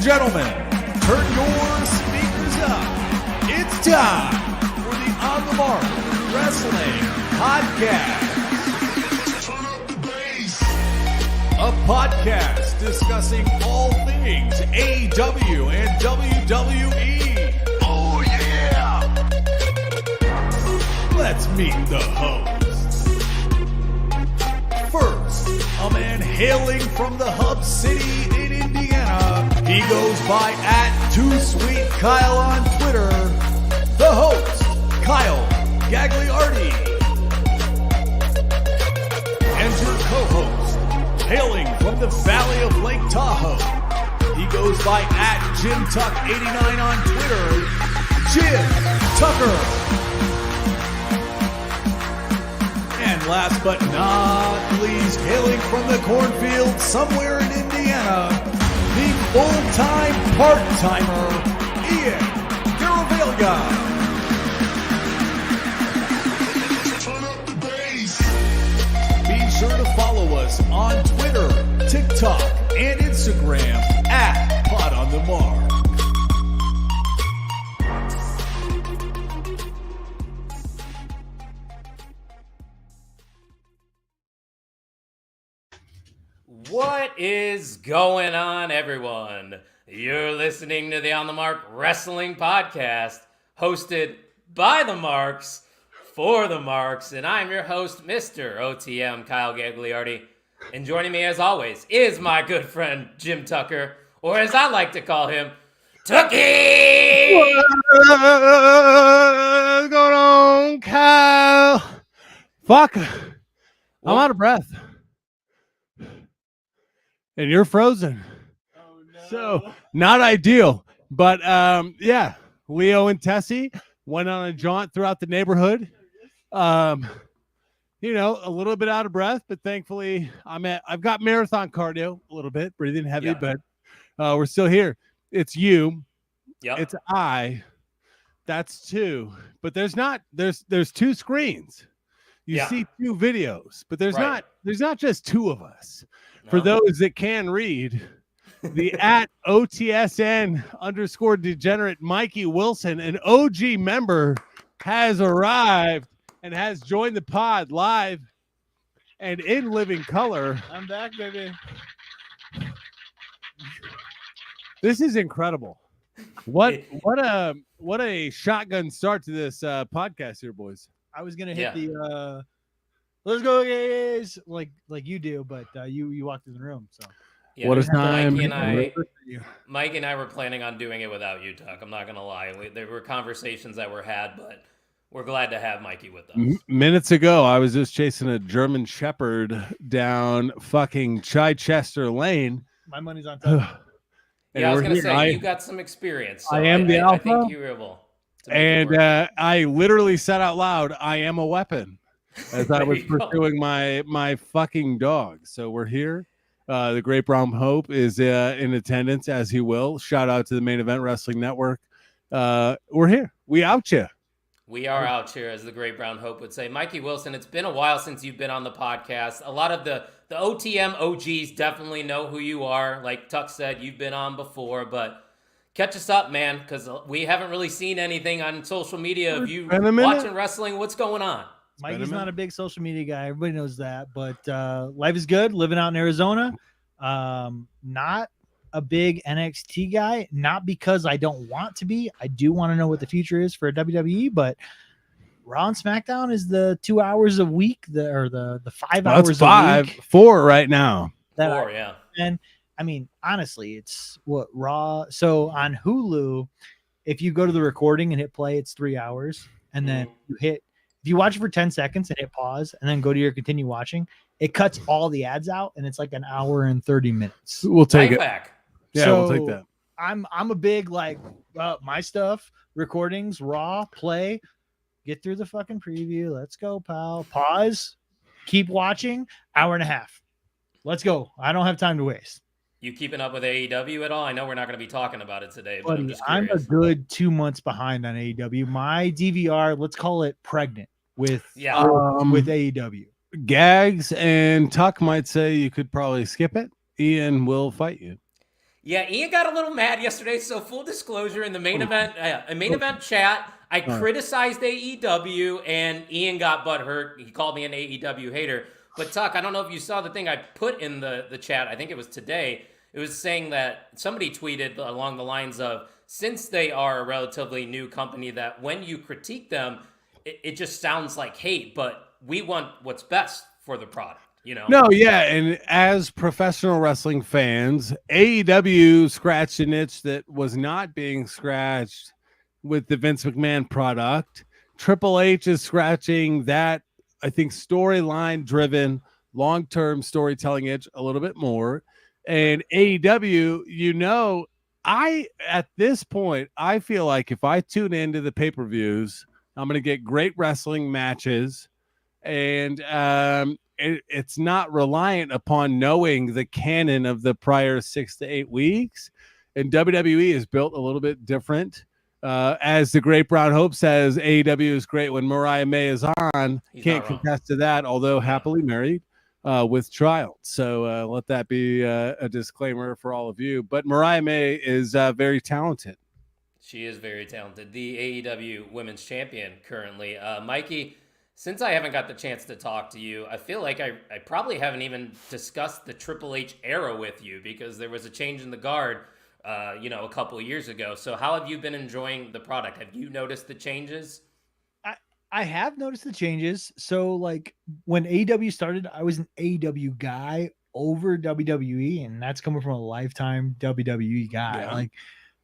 gentlemen, turn your speakers up. It's time for the On the Mark Wrestling Podcast. Turn up the bass. A podcast discussing all things AEW and WWE. Oh yeah! Let's meet the hosts. First, a man hailing from the hub city in Indiana. He goes by @TooSweetKyle on Twitter. The host, Kyle Gagliardi. And your co-host, hailing from the valley of Lake Tahoe. He goes by @JimTuck89 on Twitter. Jim Tucker. And last but not least, hailing from the cornfield somewhere in Indiana, the full-time part-timer, Ian Garavaglia. Turn up the bass. Be sure to follow us on Twitter, TikTok, and Instagram @PodOnTheMark. What is going on, everyone? You're listening to the On the Mark Wrestling Podcast, hosted by the Marks, for the Marks, and I'm your host, Mr. OTM Kyle Gagliardi. And joining me, as always, is my good friend, Jim Tucker, or as I like to call him, Tucky! What's going on, Kyle? Fuck. I'm out of breath. And you're frozen. Oh, no. So, not ideal. But, yeah, Leo and Tessie went on a jaunt throughout the neighborhood. You know, a little bit out of breath, but thankfully I've got marathon cardio a little bit, breathing heavy, but we're still here. It's you. Yep. It's I. That's two. But there's two screens. You see two videos, but there's not just two of us. No. For those that can read, the @OTSN_degenerate Mikey Wilson, an OG member, has arrived and has joined the pod live and in living color. I'm back, baby. This is incredible. What a shotgun start to this podcast here, boys. I was gonna hit the let's go guys like you do, but you walked in the room. So what is time? Mike and I were planning on doing it without you, Tuck. I'm not gonna lie. There were conversations that were had, but we're glad to have Mikey with us. Minutes ago, I was just chasing a German Shepherd down fucking Chichester Lane. My money's on top. Yeah, I was gonna say you got some experience. So I am the alpha. I think you're able. And I literally said out loud, "I am a weapon," as I was pursuing my fucking dog. So we're here. The Great Brown Hope is in attendance, as he will. Shout out to the Main Event Wrestling Network. We're here. We out you. We are out here, as the Great Brown Hope would say. Mikey Wilson, it's been a while since you've been on the podcast. A lot of the OTM OGs definitely know who you are. Like Tuck said, you've been on before, but catch us up, man, because we haven't really seen anything on social media of you watching wrestling. What's going on? Mikey's not a big social media guy. Everybody knows that. But life is good. Living out in Arizona. Not a big NXT guy. Not because I don't want to be. I do want to know what the future is for WWE. But Raw and SmackDown is the 2 hours a week, the 5 hours a week. 4 right now. 4, yeah. And I mean, honestly, it's what Raw. So on Hulu, if you go to the recording and hit play, it's 3 hours. And then if you watch it for 10 seconds and hit pause and then go to your continue watching, it cuts all the ads out and it's like an hour and 30 minutes. We'll take it back. Yeah, so we'll take that. I'm a big my stuff, recordings, Raw, play, get through the fucking preview. Let's go, pal. Pause, keep watching, hour and a half. Let's go. I don't have time to waste. You keeping up with AEW at all? I know we're not going to be talking about it today, but Buddy, I'm a good 2 months behind on AEW. My DVR, let's call it pregnant with AEW. Gags and Tuck might say you could probably skip it. Ian will fight you. Yeah, Ian got a little mad yesterday. So full disclosure, in the main event chat, I criticized AEW, and Ian got butthurt. He called me an AEW hater. But Tuck, I don't know if you saw the thing I put in the chat. I think it was today. It was saying that somebody tweeted along the lines of, since they are a relatively new company, that when you critique them, it just sounds like hate. But we want what's best for the product. No, yeah, and as professional wrestling fans, AEW scratched an itch that was not being scratched with the Vince McMahon product. Triple H is scratching that, I think, storyline driven, long-term storytelling itch a little bit more. And AEW, at this point, I feel like if I tune into the pay-per-views, I'm going to get great wrestling matches, and it's not reliant upon knowing the canon of the prior 6 to 8 weeks. And WWE is built a little bit different. As the Great Brown Hope says, AEW is great when Mariah May is on. Can't contest to that, although happily married with child. So let that be a disclaimer for all of you. But Mariah May is very talented. She is very talented. The AEW Women's Champion currently. Mikey, since I haven't got the chance to talk to you, I feel like I probably haven't even discussed the Triple H era with you, because there was a change in the guard, a couple of years ago. So how have you been enjoying the product? Have you noticed the changes? I have noticed the changes. So like when AEW started, I was an AEW guy over WWE, and that's coming from a lifetime WWE guy.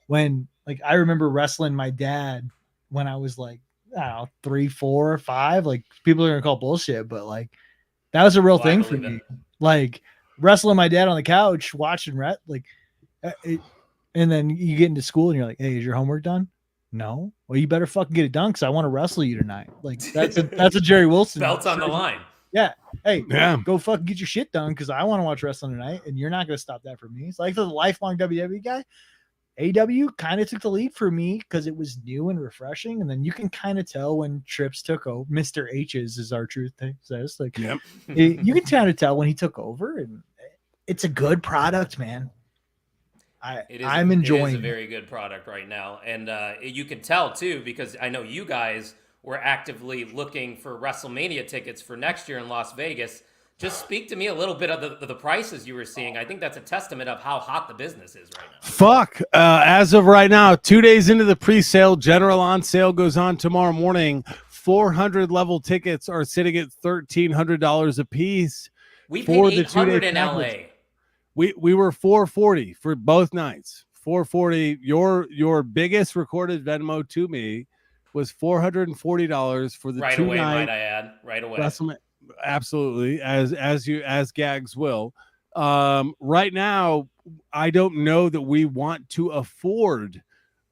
Yeah. I remember wrestling my dad when I was like, I don't know, 3, 4, 5. Like, people are gonna call bullshit, but like that was a real thing for me. Like wrestling my dad on the couch, watching and then you get into school and you're like, hey, is your homework done? No. Well, you better fucking get it done, because I want to wrestle you tonight. Like that's a Jerry Wilson. Belts on the line. Yeah. Hey, go fucking get your shit done, because I want to watch wrestling tonight, and you're not gonna stop that from me. It's like the lifelong WWE guy. AW kind of took the lead for me because it was new and refreshing, and then you can kind of tell when Trips took over. Mr. H's is our truth thing says, like, you can kind of tell when he took over, and it's a good product, man. I'm enjoying. It is a very good product right now, and you can tell too, because I know you guys were actively looking for WrestleMania tickets for next year in Las Vegas. Just speak to me a little bit of the prices you were seeing. I think that's a testament of how hot the business is right now. As of right now, 2 days into the pre-sale, general on sale goes on tomorrow morning. 400 level tickets are sitting at $1,300 a piece. We paid $800 in LA. We were $440 for both nights. $440. Your biggest recorded Venmo to me was $440 for the right 2 away, night. Might I add, right away. Absolutely, as Gags will. Right now, I don't know that we want to afford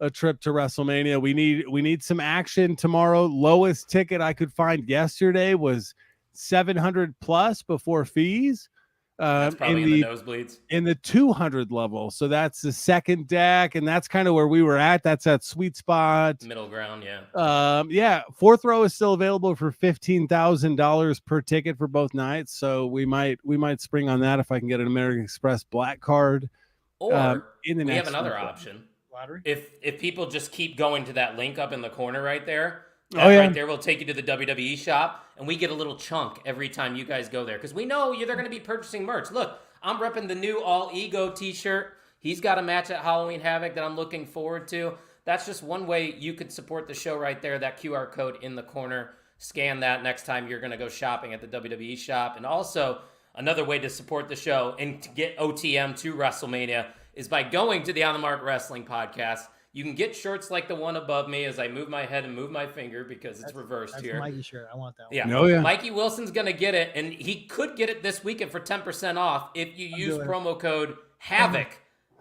a trip to WrestleMania. We need some action tomorrow. Lowest ticket I could find yesterday was $700 plus before fees. That's probably in the nosebleeds. In the 200 level. So that's the second deck, and that's kind of where we were at. That's that sweet spot. Middle ground, yeah. Fourth row is still available for $15,000 per ticket for both nights. So we might spring on that if I can get an American Express black card. Or we have another option. Lottery? If people just keep going to that link up in the corner right there, right there will take you to the WWE shop, and we get a little chunk every time you guys go there, because we know they're going to be purchasing merch. Look, I'm repping the new All Ego t-shirt. He's got a match at Halloween Havoc that I'm looking forward to. That's just one way you could support the show right there, that QR code in the corner. Scan that next time you're going to go shopping at the WWE shop. And also, another way to support the show and to get OTM to WrestleMania is by going to the On the Mark Wrestling Podcast. You can get shirts like the one above me as I move my head and move my finger because it's reversed here. That's Mikey shirt. I want that one. Yeah. Oh, yeah. Mikey Wilson's going to get it, and he could get it this weekend for 10% off if you use promo code HAVOC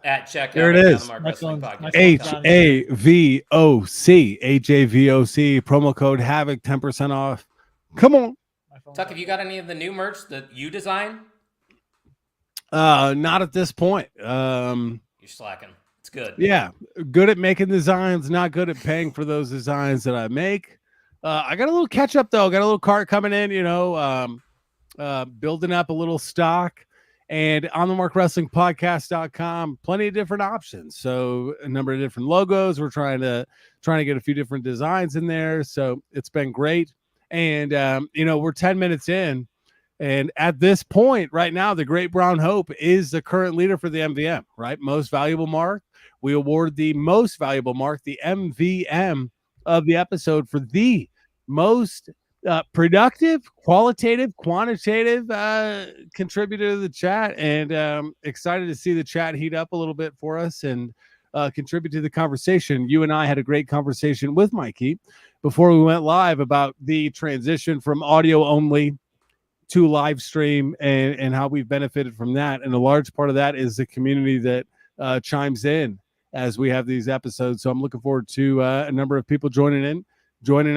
at checkout. There it is. HAVOC. HAVOC. Promo code HAVOC, 10% off. Come on. Tuck, have you got any of the new merch that you design? Not at this point. You're slacking. It's good. Yeah, good at making designs, not good at paying for those designs that I make. I got a little catch up though. Got a little cart coming in, building up a little stock. And on the Mark Wrestling Podcast.com, plenty of different options. So a number of different logos. We're trying to get a few different designs in there. So it's been great. And we're 10 minutes in. And at this point right now, the Great Brown Hope is the current leader for the MVM, right? Most valuable mark. We award the most valuable mark, the MVM of the episode, for the most productive, qualitative, quantitative contributor to the chat. And excited to see the chat heat up a little bit for us and contribute to the conversation. You and I had a great conversation with Mikey before we went live about the transition from audio only to live stream and how we've benefited from that. And a large part of that is the community that chimes in as we have these episodes. So I'm looking forward to a number of people joining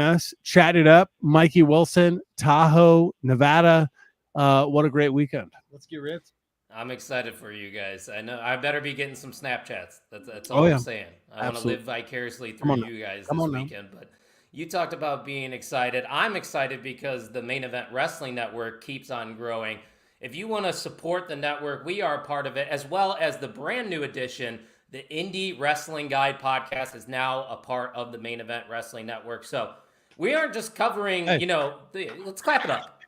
us, chat it up. Mikey Wilson, Tahoe, Nevada. What a great weekend. Let's get ripped. I'm excited for you guys. I know I better be getting some Snapchats. That's all I'm saying. I want to live vicariously through you guys this weekend. But you talked about being excited. I'm excited because the Main Event Wrestling Network keeps on growing. If you want to support the network, we are a part of it, as well as the brand new edition, the Indie Wrestling Guide podcast is now a part of the Main Event Wrestling Network. So we aren't just covering, let's clap it up.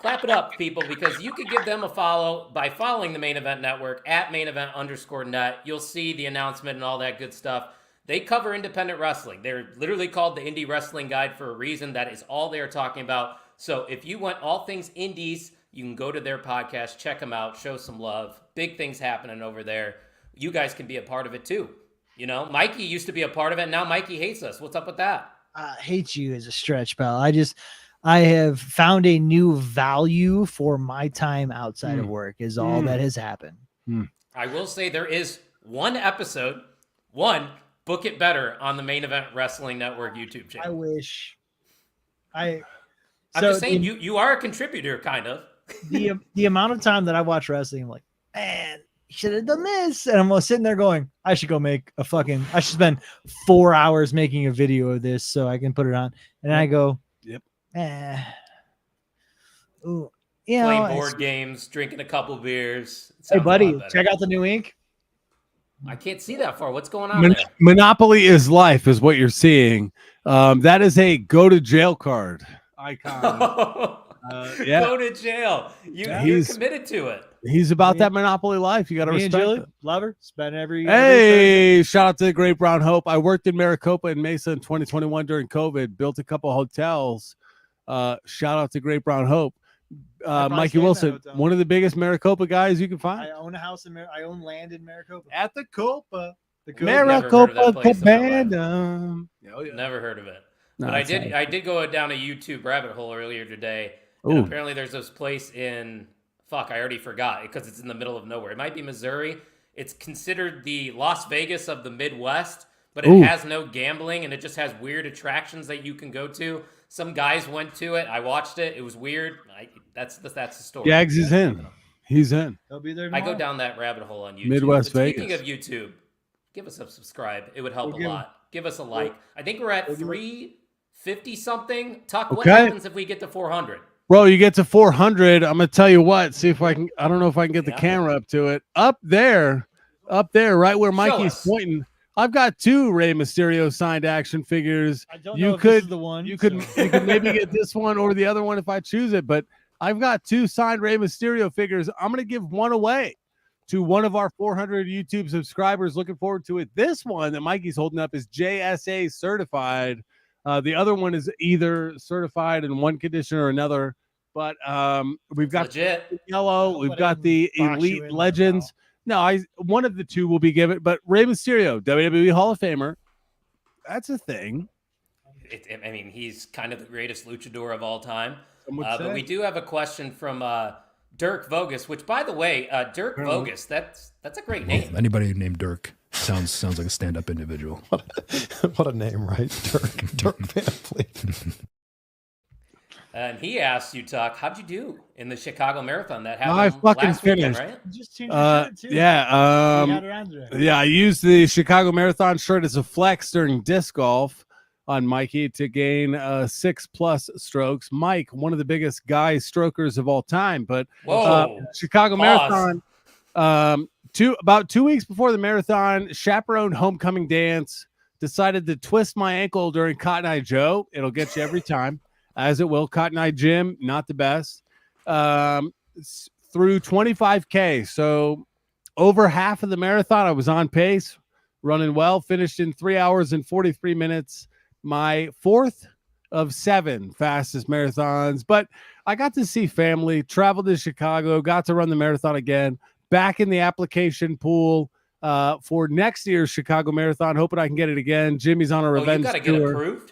Clap it up, people, because you could give them a follow by following the Main Event Network at mainevent_net. You'll see the announcement and all that good stuff. They cover independent wrestling. They're literally called the Indie Wrestling Guide for a reason. That is all they're talking about. So if you want all things indies, you can go to their podcast, check them out, show some love. Big things happening over there. You guys can be a part of it too. Mikey used to be a part of it. Now Mikey hates us. What's up with that? Hate you as a stretch, pal. I have found a new value for my time outside of work is all that has happened. I will say there is one episode, Book It Better on the Main Event Wrestling Network YouTube channel. I wish. I'm just saying, you are a contributor, kind of. The amount of time that I watch wrestling, I'm like, man, you should have done this. And I'm sitting there going, I should spend 4 hours making a video of this so I can put it on. And I go, yep. Ooh, playing board games, drinking a couple beers. Hey, buddy, check out the new ink. I can't see that far. What's going on there? Monopoly is life is what you're seeing. That is a go to jail card icon. Go to jail. You're committed to it. He's about that Monopoly life. You got to respect it. Lover, spend every. Hey, shout out to the Great Brown Hope. I worked in Maricopa and Mesa in 2021 during COVID. Built a couple hotels. Shout out to Great Brown Hope. Mikey Wilson, one of the biggest Maricopa guys you can find. I own a house I own land in Maricopa. At the Copa. Maricopa Cabana. Never heard of it. No, but I did go down a YouTube rabbit hole earlier today. And apparently there's this place in, I already forgot because it's in the middle of nowhere. It might be Missouri. It's considered the Las Vegas of the Midwest, but it has no gambling and it just has weird attractions that you can go to. Some guys went to it. I watched it. It was weird. That's the story. Jags is in. He's in. He'll be there I tomorrow. go down that rabbit hole on YouTube. Midwest But Vegas. Speaking of YouTube, give us a subscribe. It would help a lot. Give us a like. I think we're at 350 something. Tuck, what happens if we get to 400? Bro, you get to 400. I'm going to tell you what. See if I can. I don't know if I can get the camera up to it. Up there, right where Mikey's pointing. I've got 2 Rey Mysterio signed action figures. I don't know if this is the one. You could maybe get this one or the other one if I choose it. But I've got 2 signed Rey Mysterio figures. I'm going to give one away to one of our 400 YouTube subscribers. Looking forward to it. This one that Mikey's holding up is JSA certified. The other one is either certified in one condition or another. But we've got the yellow. We've got the Elite Legends. No, one of the 2 will be given. But Rey Mysterio, WWE Hall of Famer. That's a thing. He's kind of the greatest luchador of all time. But we do have a question from Dirk Vogus, which, by the way, Dirk Vogus, that's a great name. Well, anybody named Dirk sounds like a stand-up individual. What a name, right? Dirk Van Fleet. And he asked you, Tuck, how'd you do in the Chicago Marathon that happened I fucking last finished. weekend, right? Just changed your shirt too. Yeah. I used the Chicago Marathon shirt as a flex during disc golf. on Mikey to gain 6+ strokes. Mike, one of the biggest guy strokers of all time, but Whoa. Chicago Pause. Marathon, about 2 weeks before the marathon, chaperoned homecoming dance, decided to twist my ankle during Cotton Eye Joe. It'll get you every time, as it will. Cotton Eye Jim, not the best. Through 25K. So over half of the marathon, I was on pace, running well, finished in 3 hours and 43 minutes. My 4th of 7 fastest marathons. But I got to see family, traveled to Chicago, got to run the marathon again, back in the application pool for next year's Chicago Marathon, hoping I can get it again. Jimmy's on a revenge you got to tour. get approved?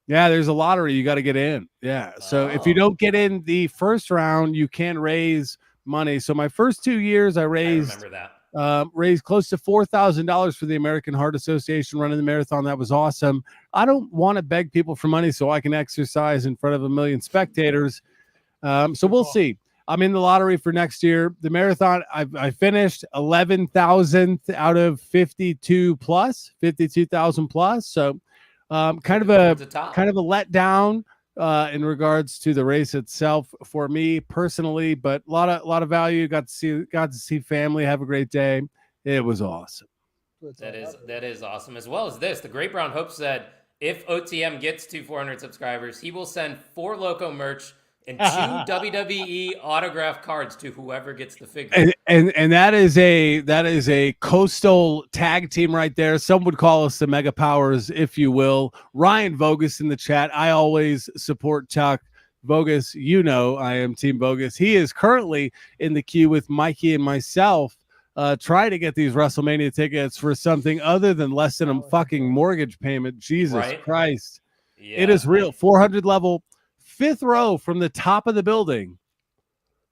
Yeah, there's a lottery. You got to get in. Yeah. So if you don't get in the first round, you can raise money. So my first 2 years, I raised close to $4,000 for the American Heart Association running the marathon. That was awesome. I don't want to beg people for money so I can exercise in front of 1 million spectators. So we'll see. I'm in the lottery for next year. The marathon, I finished 11,000th out of 52,000 plus. So kind of a letdown in regards to the race itself for me personally, but a lot of value. Got to see family, have a great day. It was awesome. That is awesome. As well as this, the Great Brown Hope said if OTM gets to 400 subscribers, he will send 4 Loco merch and 2 WWE autograph cards to whoever gets the figure. And that is a coastal tag team right there. Some would call us the Mega Powers, if you will. Ryan Vogus in the chat. I always support Chuck Vogus. You know I am Team Vogus. He is currently in the queue with Mikey and myself, trying to get these WrestleMania tickets for something other than less than a fucking mortgage payment. Jesus Christ. Yeah. It is real. 400 level. 5th row from the top of the building,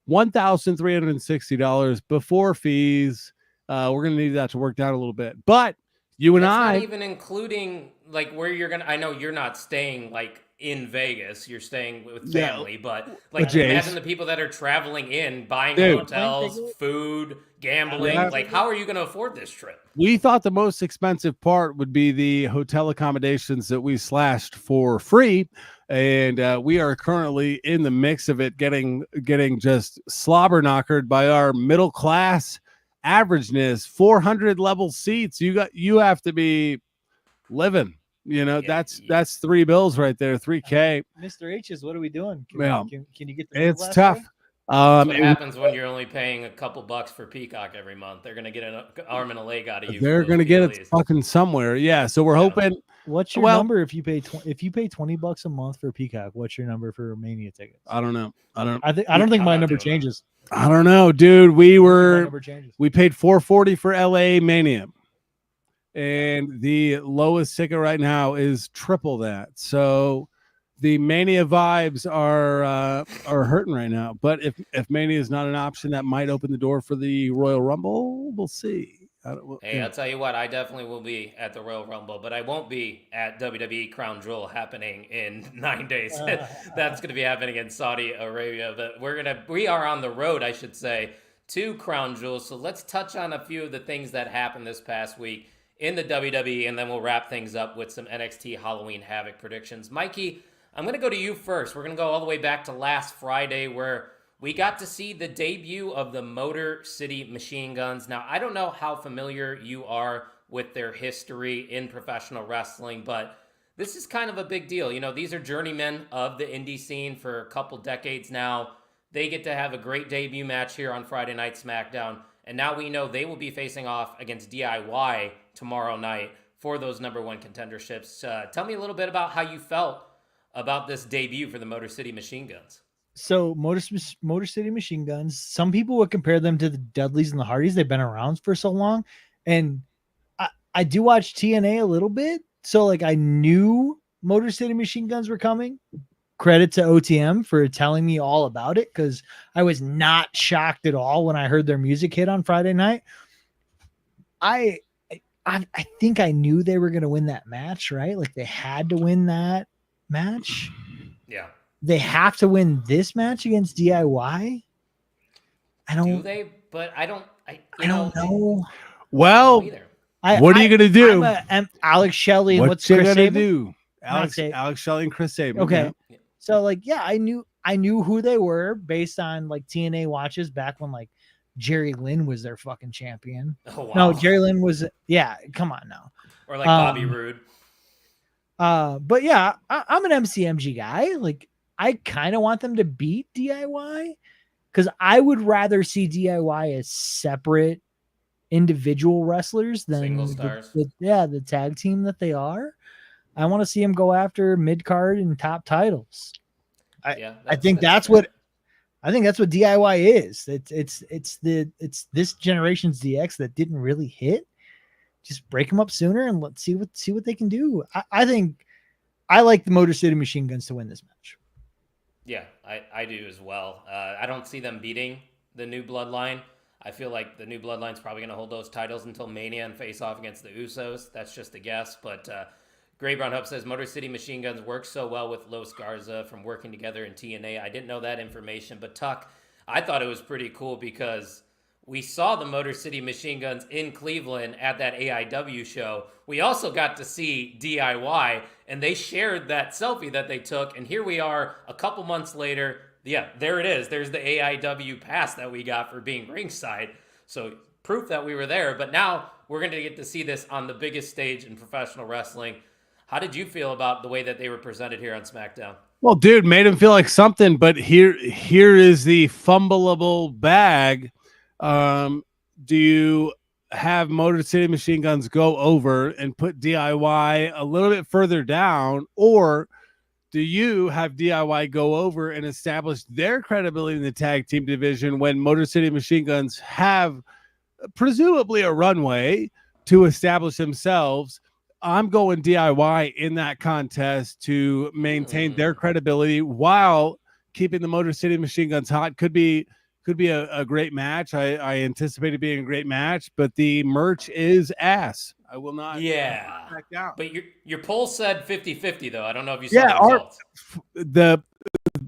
$1,360 before fees. We're going to need that to work down a little bit. But you and That's not even including like where you're going to, I know you're not staying like in Vegas, you're staying with family, but like imagine the people that are traveling in, buying hotels, food, gambling. Like how are you going to afford this trip? We thought the most expensive part would be the hotel accommodations that we slashed for free. And we are currently in the mix of it, getting just slobber knockered by our middle class averageness. 400 level seats. You have to be living. You know, that's $3 bills right there, $3K. Mr. H's, what are we doing? Can you get the It's tough. That's what happens when you're only paying a couple bucks for Peacock every month. They're gonna get an arm and a leg out of you. They're gonna get it fucking somewhere. Yeah. So we're hoping. What's your number if you pay $20 a month for Peacock? What's your number for Mania tickets? I don't know. I don't think my number changes. I don't know, dude. We paid $440 for LA Mania, and the lowest ticket right now is triple that. So the Mania vibes are hurting right now. But if Mania is not an option, that might open the door for the Royal Rumble. We'll see. I'll tell you what, I definitely will be at the Royal Rumble, but I won't be at WWE Crown Jewel happening in 9 days. That's going to be happening in Saudi Arabia. But we are on the road, I should say, to Crown Jewel. So let's touch on a few of the things that happened this past week in the WWE, and then we'll wrap things up with some NXT Halloween Havoc predictions. Mikey, I'm going to go to you first. We're going to go all the way back to last Friday where we got to see the debut of the Motor City Machine Guns. Now, I don't know how familiar you are with their history in professional wrestling, but this is kind of a big deal. You know, these are journeymen of the indie scene for a couple decades now. They get to have a great debut match here on Friday Night SmackDown, and now we know they will be facing off against DIY tomorrow night for those #1 contenderships. Tell me a little bit about how you felt about this debut for the Motor City Machine Guns. So Motor City Machine Guns, some people would compare them to the Dudleys and the Hardys. They've been around for so long. And I do watch TNA a little bit. So like I knew Motor City Machine Guns were coming. Credit to OTM for telling me all about it, because I was not shocked at all when I heard their music hit on Friday night. I think I knew they were going to win that match, right? Like they had to win that match. Yeah. They have to win this match against DIY. Do they? But I don't know. Well, what are you gonna do? I'm Alex Shelley. What what's you Chris gonna Sabin? do? Alex Shelley and Chris Sabin. Okay. Yeah. So like, yeah, I knew who they were based on like TNA watches back when like Jerry Lynn was their fucking champion. Oh, wow. No, Jerry Lynn was, yeah, come on now. Or like Bobby Roode. But yeah, I'm an MCMG guy. Like, I kind of want them to beat DIY because I would rather see DIY as separate individual wrestlers than Single stars. the tag team that they are. I want to see them go after mid card and top titles. I think that's what DIY is. It's this generation's DX that didn't really hit. Just break them up sooner and let's see what they can do. I think I like the Motor City Machine Guns to win this match. Yeah, I do as well. I don't see them beating the New Bloodline. I feel like the New Bloodline's probably going to hold those titles until Mania and face off against the Usos. That's just a guess, but Gray Brown Hub says Motor City Machine Guns work so well with Los Garza from working together in TNA. I didn't know that information, but Tuck, I thought it was pretty cool because we saw the Motor City Machine Guns in Cleveland at that AIW show. We also got to see DIY, and they shared that selfie that they took, and here we are a couple months later. Yeah, there it is. There's the AIW pass that we got for being ringside. So proof that we were there, but now we're going to get to see this on the biggest stage in professional wrestling. How did you feel about the way that they were presented here on SmackDown? Well, dude, made him feel like something, but here is the fumbleable bag. Do you have Motor City Machine Guns go over and put DIY a little bit further down, or do you have DIY go over and establish their credibility in the tag team division when Motor City Machine Guns have presumably a runway to establish themselves? I'm going DIY in that contest to maintain their credibility while keeping the Motor City Machine Guns hot. Could be a great match. I anticipate it being a great match, but the merch is ass. I will not. Yeah. Back down. But your poll said 50-50 though. I don't know if you saw the results. The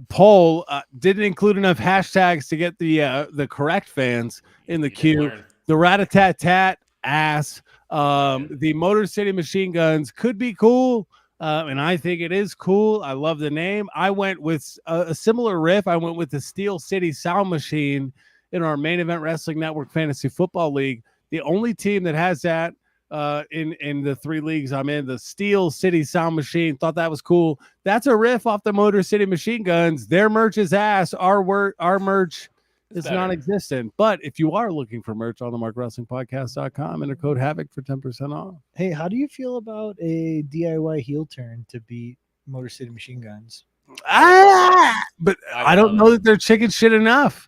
poll didn't include enough hashtags to get the correct fans in the queue. The rat-a-tat-tat ass. The Motor City Machine Guns could be cool, and I think it is cool. I love the name. I went with a similar riff. I went with the Steel City Sound Machine in our Main Event Wrestling Network Fantasy Football League. The only team that has that in the 3 leagues I'm in, the Steel City Sound Machine. Thought that was cool. That's a riff off the Motor City Machine Guns. Their merch is ass. Our merch is non-existent. But if you are looking for merch on the markwrestlingpodcast.com, enter code Havoc for 10% off. Hey, how do you feel about a DIY heel turn to beat Motor City Machine Guns? But I don't know that they're chicken shit enough.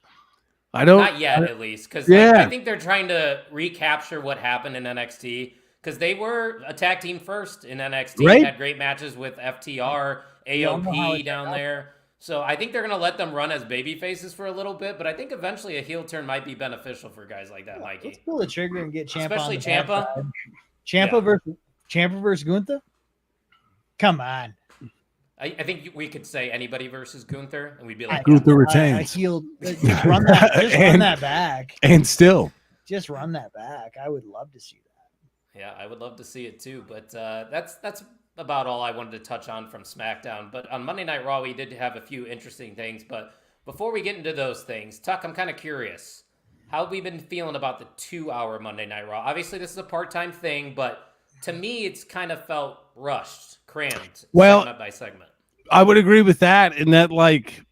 I don't. Not yet, at least. Because I think they're trying to recapture what happened in NXT. Because they were a tag team first in NXT. Right. Had great matches with FTR, AOP down there. So I think they're going to let them run as baby faces for a little bit, but I think eventually a heel turn might be beneficial for guys like that, Mikey. Let's pull the trigger and get Ciampa. Especially Ciampa. Ciampa versus Gunther? Come on. I think we could say anybody versus Gunther, and we'd be like, Gunther retains. I healed. Just run that back. And still. Just run that back. I would love to see that. Yeah, I would love to see it too, but that's about all I wanted to touch on from SmackDown. But on Monday Night Raw, we did have a few interesting things. But before we get into those things, Tuck, I'm kind of curious. How have we been feeling about the 2-hour Monday Night Raw? Obviously, this is a part-time thing, but to me, it's kind of felt rushed, crammed, segment by segment. I would agree with that in that, like,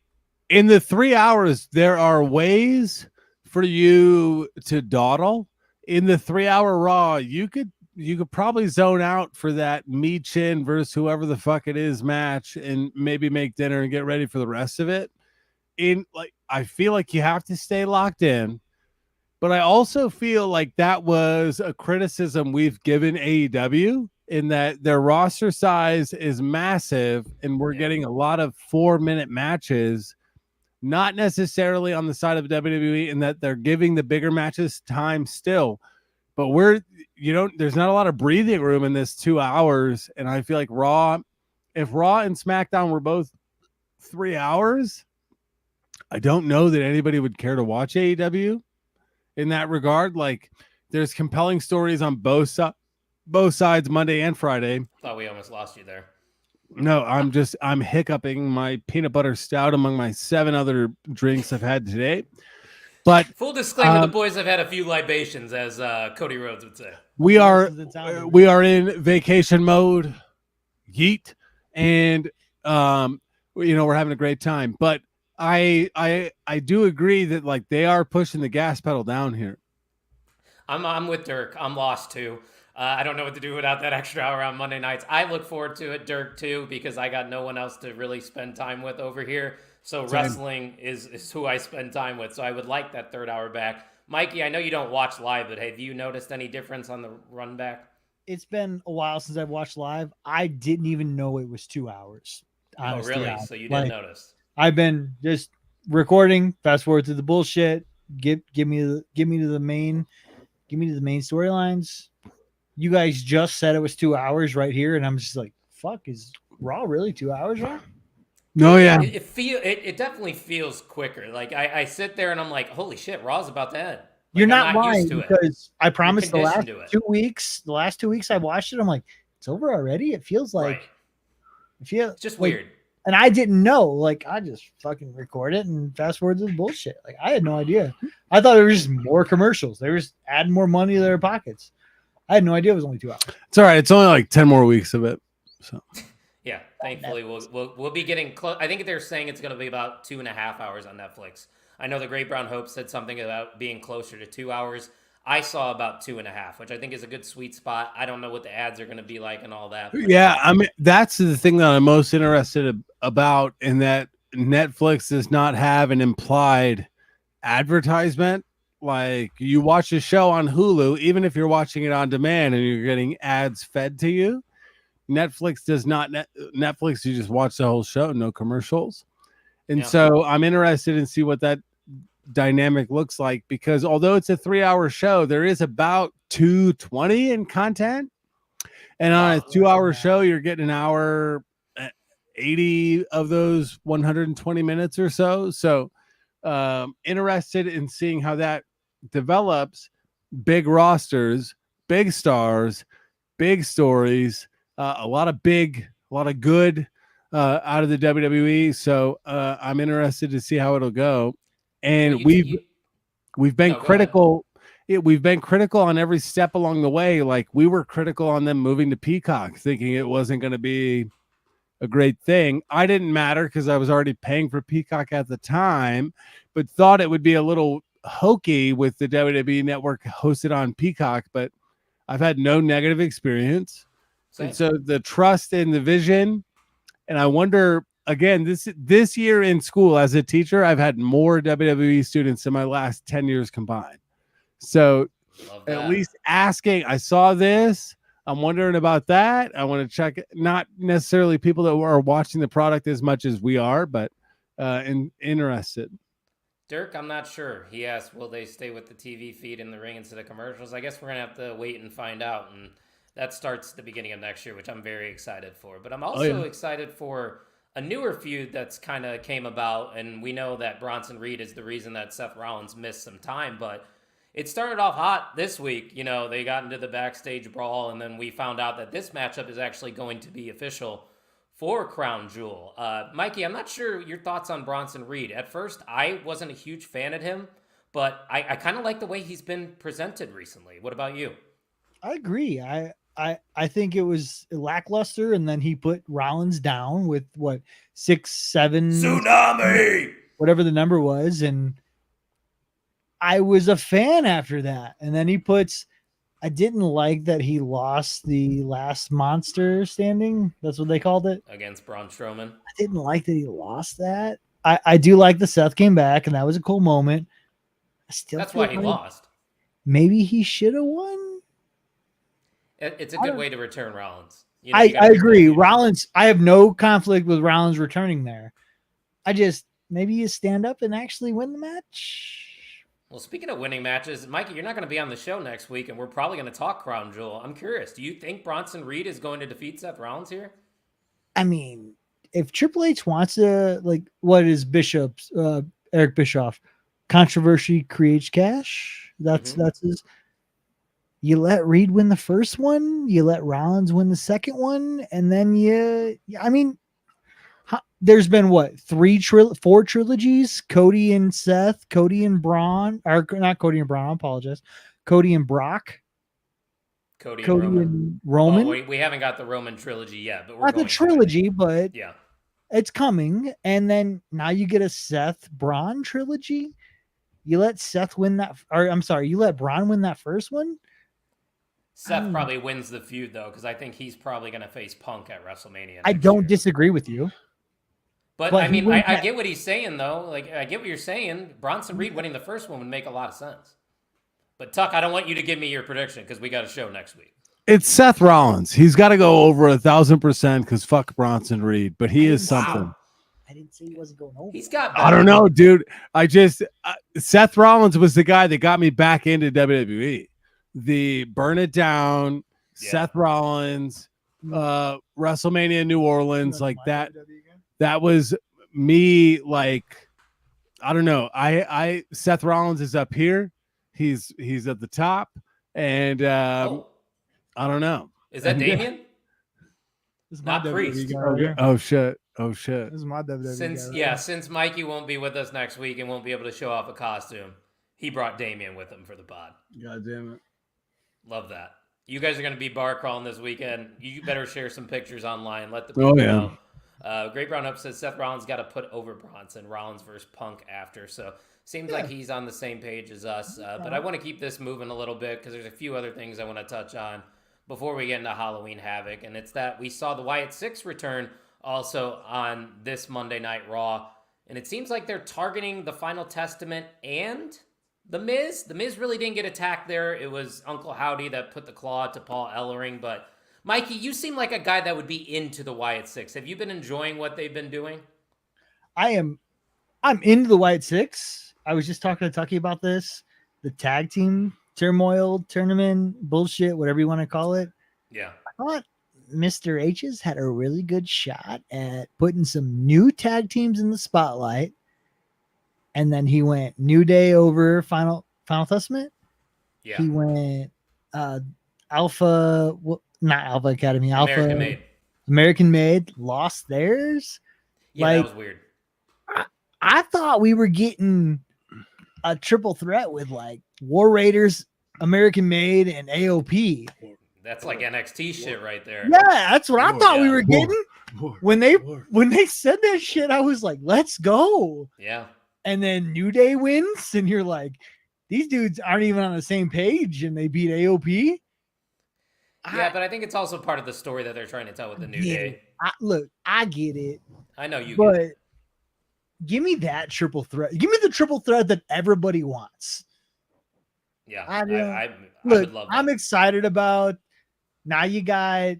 in the 3 hours, there are ways for you to dawdle. In the 3-hour Raw, you could probably zone out for that Chin versus whoever the fuck it is match and maybe make dinner and get ready for the rest of it. I feel like you have to stay locked in, but I also feel like that was a criticism we've given AEW in that their roster size is massive and we're getting a lot of 4-minute matches, not necessarily on the side of WWE, in that they're giving the bigger matches time still. But there's not a lot of breathing room in this 2 hours. And I feel like if Raw and SmackDown were both 3 hours, I don't know that anybody would care to watch AEW in that regard. Like, there's compelling stories on both sides, Monday and Friday. Thought we almost lost you there. No, I'm hiccuping my peanut butter stout among my 7 other drinks I've had today. But Full disclaimer: the boys have had a few libations, as Cody Rhodes would say. we are This is the town. we are in vacation mode, yeet, and we're having a great time. But I do agree that like they are pushing the gas pedal down here. I'm with Dirk. I'm lost too. I don't know what to do without that extra hour on Monday nights. I look forward to it, Dirk, too, because I got no one else to really spend time with over here. So wrestling is who I spend time with. So I would like that third hour back. Mikey, I know you don't watch live, but have you noticed any difference on the run back? It's been a while since I've watched live. I didn't even know it was 2 hours. Oh, really? So you didn't notice? I've been just recording, fast forward to the bullshit. Give me to the main storylines. You guys just said it was 2 hours right here, and I'm just like, fuck, is Raw really 2 hours, right? No, yeah. It definitely feels quicker. Like I sit there and I'm like, holy shit, Raw's about to end. Like, You're not lying, because I promised the last to it. 2 weeks. The last 2 weeks I watched it, I'm like, it's over already. It feels like Right. it's just like, weird. and I didn't know. Like, I just fucking record it and fast forward to the bullshit. Like, I had no idea. I thought there was just more commercials. They were just adding more money to their pockets. I had no idea it was only 2 hours. It's all right. It's only like 10 more weeks of it. So Yeah, thankfully we'll be getting close. I think they're saying it's going to be about 2.5 hours on Netflix. I know the Great Brown Hope said something about being closer to 2 hours. I saw about 2.5, which I think is a good sweet spot. I don't know what the ads are going to be like and all that. yeah, I mean that's the thing that I'm most interested about, in that Netflix does not have an implied advertisement. Like, you watch a show on Hulu, even if you're watching it on demand and you're getting ads fed to you, Netflix does not. Netflix, you just watch the whole show, no commercials. And so I'm interested in see what that dynamic looks like, because although it's a 3-hour show, there is about 220 in content. And on a 2-hour show, you're getting an hour, 80 of those 120 minutes or so. So interested in seeing how that develops. Big rosters, big stars, big stories, a lot of good out of the WWE. So I'm interested to see how it'll go. And we've been critical. We've been critical on every step along the way. Like, we were critical on them moving to Peacock, thinking it wasn't going to be a great thing. I didn't matter because I was already paying for Peacock at the time, but thought it would be a little hokey with the WWE Network hosted on Peacock. But I've had no negative experience. Same. And so the trust in the vision, and I wonder, again, this year in school as a teacher, I've had more WWE students than my last 10 years combined. So at least asking, I saw this, I'm wondering about that. I want to check it. Not necessarily people that are watching the product as much as we are, but interested. Dirk, I'm not sure. He asked, will they stay with the TV feed in the ring instead of commercials? I guess we're going to have to wait and find out. And that starts at the beginning of next year, which I'm very excited for. But I'm also excited for a newer feud that's kind of came about. And we know that Bronson Reed is the reason that Seth Rollins missed some time. But it started off hot this week. You know, they got into the backstage brawl. And then we found out that this matchup is actually going to be official for Crown Jewel. Mikey, I'm not sure your thoughts on Bronson Reed. At first, I wasn't a huge fan of him, but I kind of like the way he's been presented recently. What about you? I agree. I think it was lackluster, and then he put Rollins down with 6, 7 Tsunami, whatever the number was, and I was a fan after that. And then he puts, I didn't like that he lost the last monster standing. That's what they called it. Against Braun Strowman. I didn't like that he lost that. I do like the Seth came back, and that was a cool moment. That's why he lost. Maybe he should have won. It's a good way to return Rollins. You know, I agree. Rollins, I have no conflict with Rollins returning there. Maybe you stand up and actually win the match. Well, speaking of winning matches, Mikey, you're not going to be on the show next week, and we're probably going to talk Crown Jewel. I'm curious. Do you think Bronson Reed is going to defeat Seth Rollins here? I mean, if Triple H wants to, like, what is Eric Bischoff? Controversy creates cash. That's his. you let Reed win the first one, you let Rollins win the second one, and then there's been what, 4 trilogies? Cody and Seth, Cody and Braun, or not Cody and Braun, I apologize. Cody and Brock, Cody Cody and Roman. and Roman. Well, we haven't got the Roman trilogy yet, but we're Not the going to it. trilogy, but Yeah. it's coming. And then now you get a Seth Braun trilogy. You let Seth win that, or I'm sorry, you let Braun win that first one. Seth probably wins the feud though, because I think he's probably going to face Punk at WrestleMania. I next don't year. disagree with you. But But I he mean, wins I that- get what he's saying though. Like, I get what you're saying. Bronson Reed winning the first one would make a lot of sense. But Tuck, I don't want you to give me your prediction because we got a show next week. It's Seth Rollins. He's got to go over 1,000% because fuck Bronson Reed, but he is something. Wow. I didn't say he wasn't going over. He's got. I don't know, dude. Seth Rollins was the guy that got me back into WWE. The Burn It Down, Yeah. Seth Rollins, WrestleMania New Orleans, like that. That was me. Like, I don't know. Seth Rollins is up here. He's at the top, and Oh, I don't know. is that Damien? This is Not my Priest. WWE guy right here. Oh shit. Oh shit. This is my WWE Since guy right yeah, here. since Mikey won't be with us next week and won't be able to show off a costume, he brought Damien with him for the pod. God damn it. Love that. You guys are going to be bar crawling this weekend. You better share some pictures online. Let the people know. Great Brown Up says Seth Rollins got to put over Bronson. Rollins versus Punk after. So seems like he's on the same page as us. But I want to keep this moving a little bit because there's a few other things I want to touch on before we get into Halloween Havoc. And it's that we saw the Wyatt Six return also on this Monday Night Raw. And it seems like they're targeting the Final Testament and The Miz. The Miz really didn't get attacked there. It was Uncle Howdy that put the claw to Paul Ellering. But Mikey, you seem like a guy that would be into the Wyatt Six. Have you been enjoying what they've been doing? I'm into the Wyatt Six. I was just talking to Tucky about this. The tag team turmoil, tournament, bullshit, whatever you want to call it. Yeah. I thought Mr. H's had a really good shot at putting some new tag teams in the spotlight. And then he went New Day over Final Testament. Yeah. He went Alpha, not Alpha Academy, Alpha American Made. American Made, lost theirs. Yeah, Like, that was weird. I thought we were getting a triple threat with like War Raiders, American Made, and AOP. That's like NXT shit right there. Yeah, that's what I thought we were War. getting. When they said that shit, I was like, let's go. Yeah. And then New Day wins, and you're like, these dudes aren't even on the same page, and they beat AOP. Yeah, but I think it's also part of the story that they're trying to tell with the New Day. Look, I get it, I know you get but it. give me that triple threat. Give me the triple threat that everybody wants. Yeah, I I Look, would love that. I'm excited about. Now you got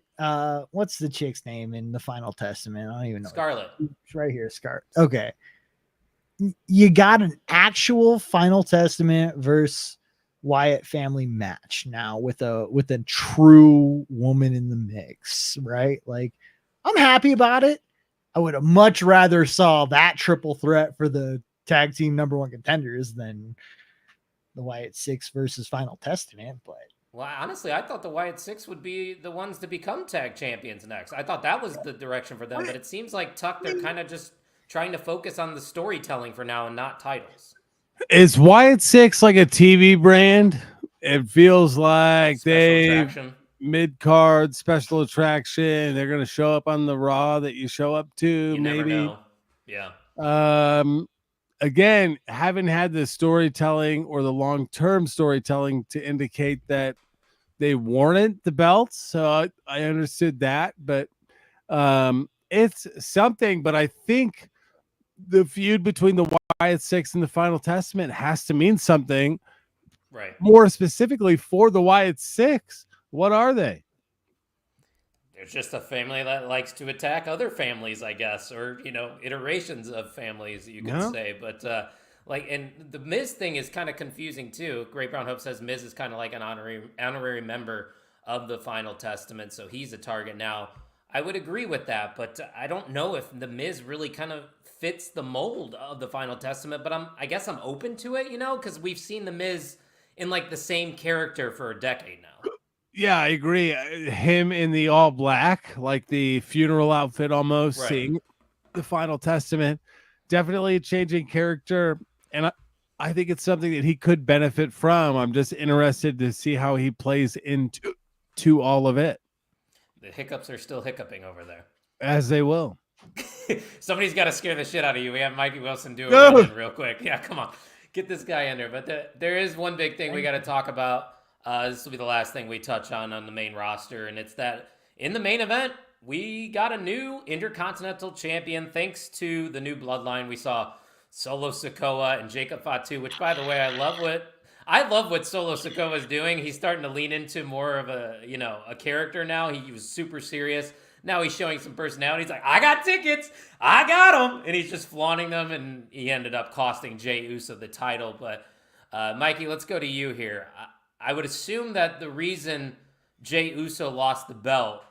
what's the chick's name in the Final Testament? I don't even know. Scarlet. It's right here, Scar. Okay. You got an actual Final Testament versus Wyatt family match now with a true woman in the mix, right? Like, I'm happy about it. I would have much rather saw that triple threat for the tag team #1 contenders than the Wyatt Six versus Final Testament, but Well, honestly, I thought the Wyatt Six would be the ones to become tag champions next. I thought that was the direction for them, but it seems like Tuck, they're kind of just trying to focus on the storytelling for now and not titles. Is Wyatt Six like a TV brand? It feels like Special they attraction. mid-card special attraction. They're gonna show up on the Raw that you show up to, You never maybe. know. Yeah. Again, haven't had the storytelling or the long-term storytelling to indicate that they warrant the belts. So I understood that, but it's something. But I think the feud between the Wyatt Six and the Final Testament has to mean something. Right. More specifically for the Wyatt Six. What are they? There's just a family that likes to attack other families, I guess, or, iterations of families, you could Yeah. say. But, and the Miz thing is kind of confusing, too. Great Brown Hope says Miz is kind of like an honorary member of the Final Testament, so he's a target now. I would agree with that, but I don't know if the Miz really kind of fits the mold of the Final Testament, but I guess I'm open to it, because we've seen the Miz in like the same character for a decade now. Yeah, I agree. Him in the all black, like the funeral outfit almost, Right. seeing the Final Testament, definitely a changing character. And I think it's something that he could benefit from. I'm just interested to see how he plays into all of it. The hiccups are still hiccuping over there. As they will. Somebody's got to scare the shit out of you. We have Mikey Wilson do it real quick. Yeah, come on. Get this guy in there. But there is one big thing we got to talk about. This will be the last thing we touch on the main roster, and it's that in the main event, we got a new Intercontinental Champion thanks to the new bloodline. We saw Solo Sikoa and Jacob Fatu, which, by the way, I love what Solo Sikoa is doing. He's starting to lean into more of a character now. He was super serious. Now he's showing some personality. He's like, I got tickets. I got them. And he's just flaunting them. And he ended up costing Jey Uso the title. But Mikey, let's go to you here. I would assume that the reason Jey Uso lost the belt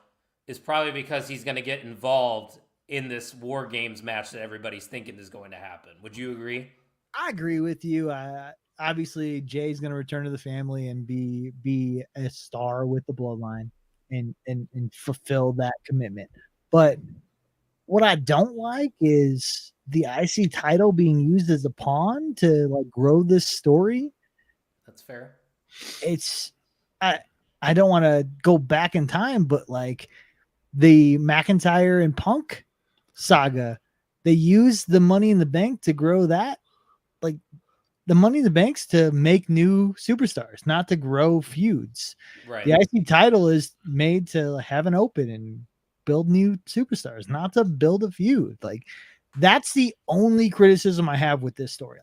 is probably because he's going to get involved in this War Games match that everybody's thinking is going to happen. Would you agree? I agree with you. Obviously, Jay's going to return to the family and be a star with the bloodline and fulfill that commitment. But what I don't like is the IC title being used as a pawn to like grow this story. That's fair. I don't want to go back in time, but like the McIntyre and Punk saga, they used the Money in the Bank to grow that. Like the Money in the Bank's to make new superstars, not to grow feuds. Right. The IC title is made to have an open and build new superstars, not to build a feud. Like that's the only criticism I have with this storyline.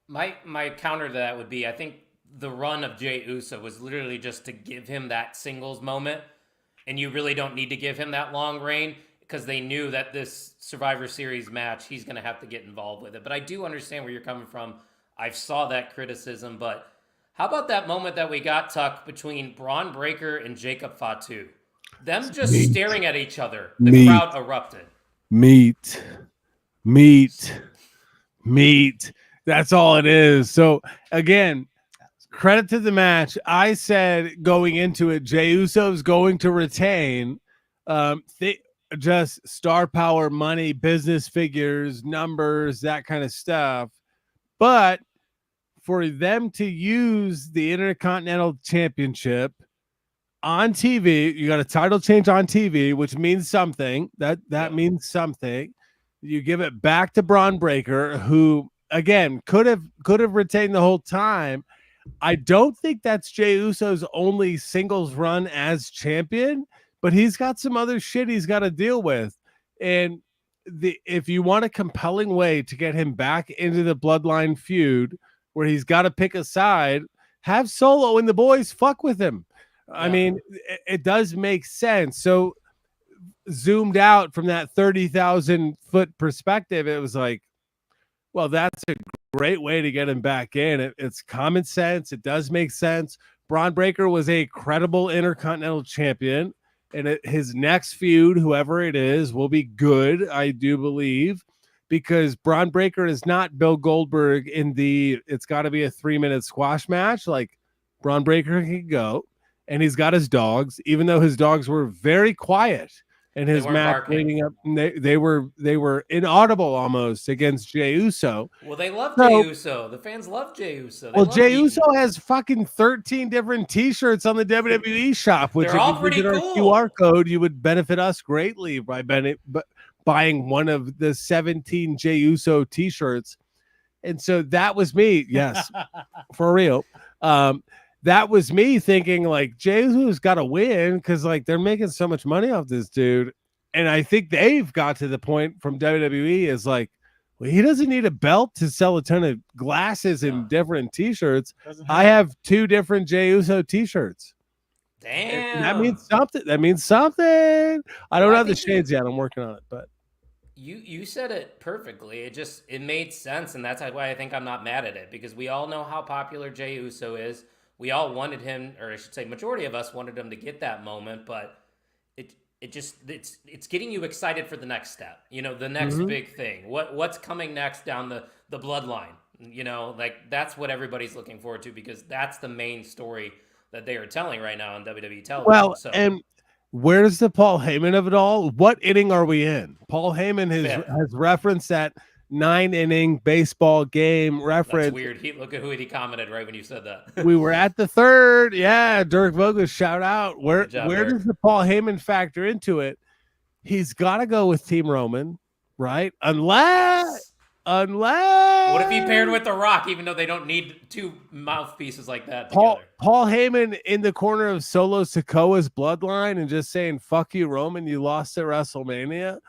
My counter to that would be, I think the run of Jey Uso was literally just to give him that singles moment, and you really don't need to give him that long reign because they knew that this Survivor Series match, he's going to have to get involved with it. But I do understand where you're coming from. I saw that criticism, but how about that moment that we got, Tuck, between Braun Breaker and Jacob Fatu? Them just staring at each other. The crowd erupted. Meat. That's all it is. So, again, credit to the match. I said going into it, Jey Uso's going to retain. Just star power, money, business figures, numbers, that kind of stuff. But for them to use the Intercontinental Championship on TV, you got a title change on TV, which means something. That means something. You give it back to Braun Breaker, who again could have retained the whole time. I don't think that's Jey Uso's only singles run as champion, but he's got some other shit he's got to deal with. And if you want a compelling way to get him back into the bloodline feud where he's got to pick a side, have Solo and the boys fuck with him. Yeah. I mean, it does make sense. So zoomed out from that 30,000 foot perspective, it was like, well, that's a great way to get him back in. It's common sense. It does make sense. Braun Breaker was a credible Intercontinental Champion, and his next feud, whoever it is, will be good, I do believe, because Braun Breaker is not Bill Goldberg in it's got to be a 3-minute squash match. Like, Braun Breaker can go, and he's got his dogs, even though his dogs were very quiet. And his match leading up, they were inaudible almost against Jey Uso. Well, they love Jey Uso. The fans love Jey Uso. Jey Uso has fucking 13 different T-shirts on the WWE shop, which they're all pretty cool. Our QR code, you would benefit us greatly by buying one of the 17 Jey Uso T-shirts. And so that was me. Yes, for real. That was me thinking like Jey Uso's got to win because like they're making so much money off this dude. And I think they've got to the point from WWE is like, well, he doesn't need a belt to sell a ton of glasses and different T-shirts. I have 2 different Jey Uso T-shirts. Damn. That means something. I don't have the shades yet. I'm working on it, but you said it perfectly. It made sense. And that's why I think I'm not mad at it, because we all know how popular Jey Uso is. We all wanted him, or I should say majority of us wanted him to get that moment, but it's getting you excited for the next step. You know, the next big thing. What's coming next down the bloodline? You know, like that's what everybody's looking forward to because that's the main story that they are telling right now on WWE television. Well, So and where's the Paul Heyman of it all? What inning are we in? Paul Heyman has referenced that 9-inning baseball game reference. That's weird. Look at who he commented right when you said that. We were at the third. Yeah, Dirk Vogel, shout out. Where does the Paul Heyman factor into it? He's got to go with Team Roman, right? Unless what if he paired with The Rock, even though they don't need two mouthpieces like that together? Paul Heyman in the corner of Solo Sikoa's bloodline and just saying, fuck you, Roman, you lost at WrestleMania.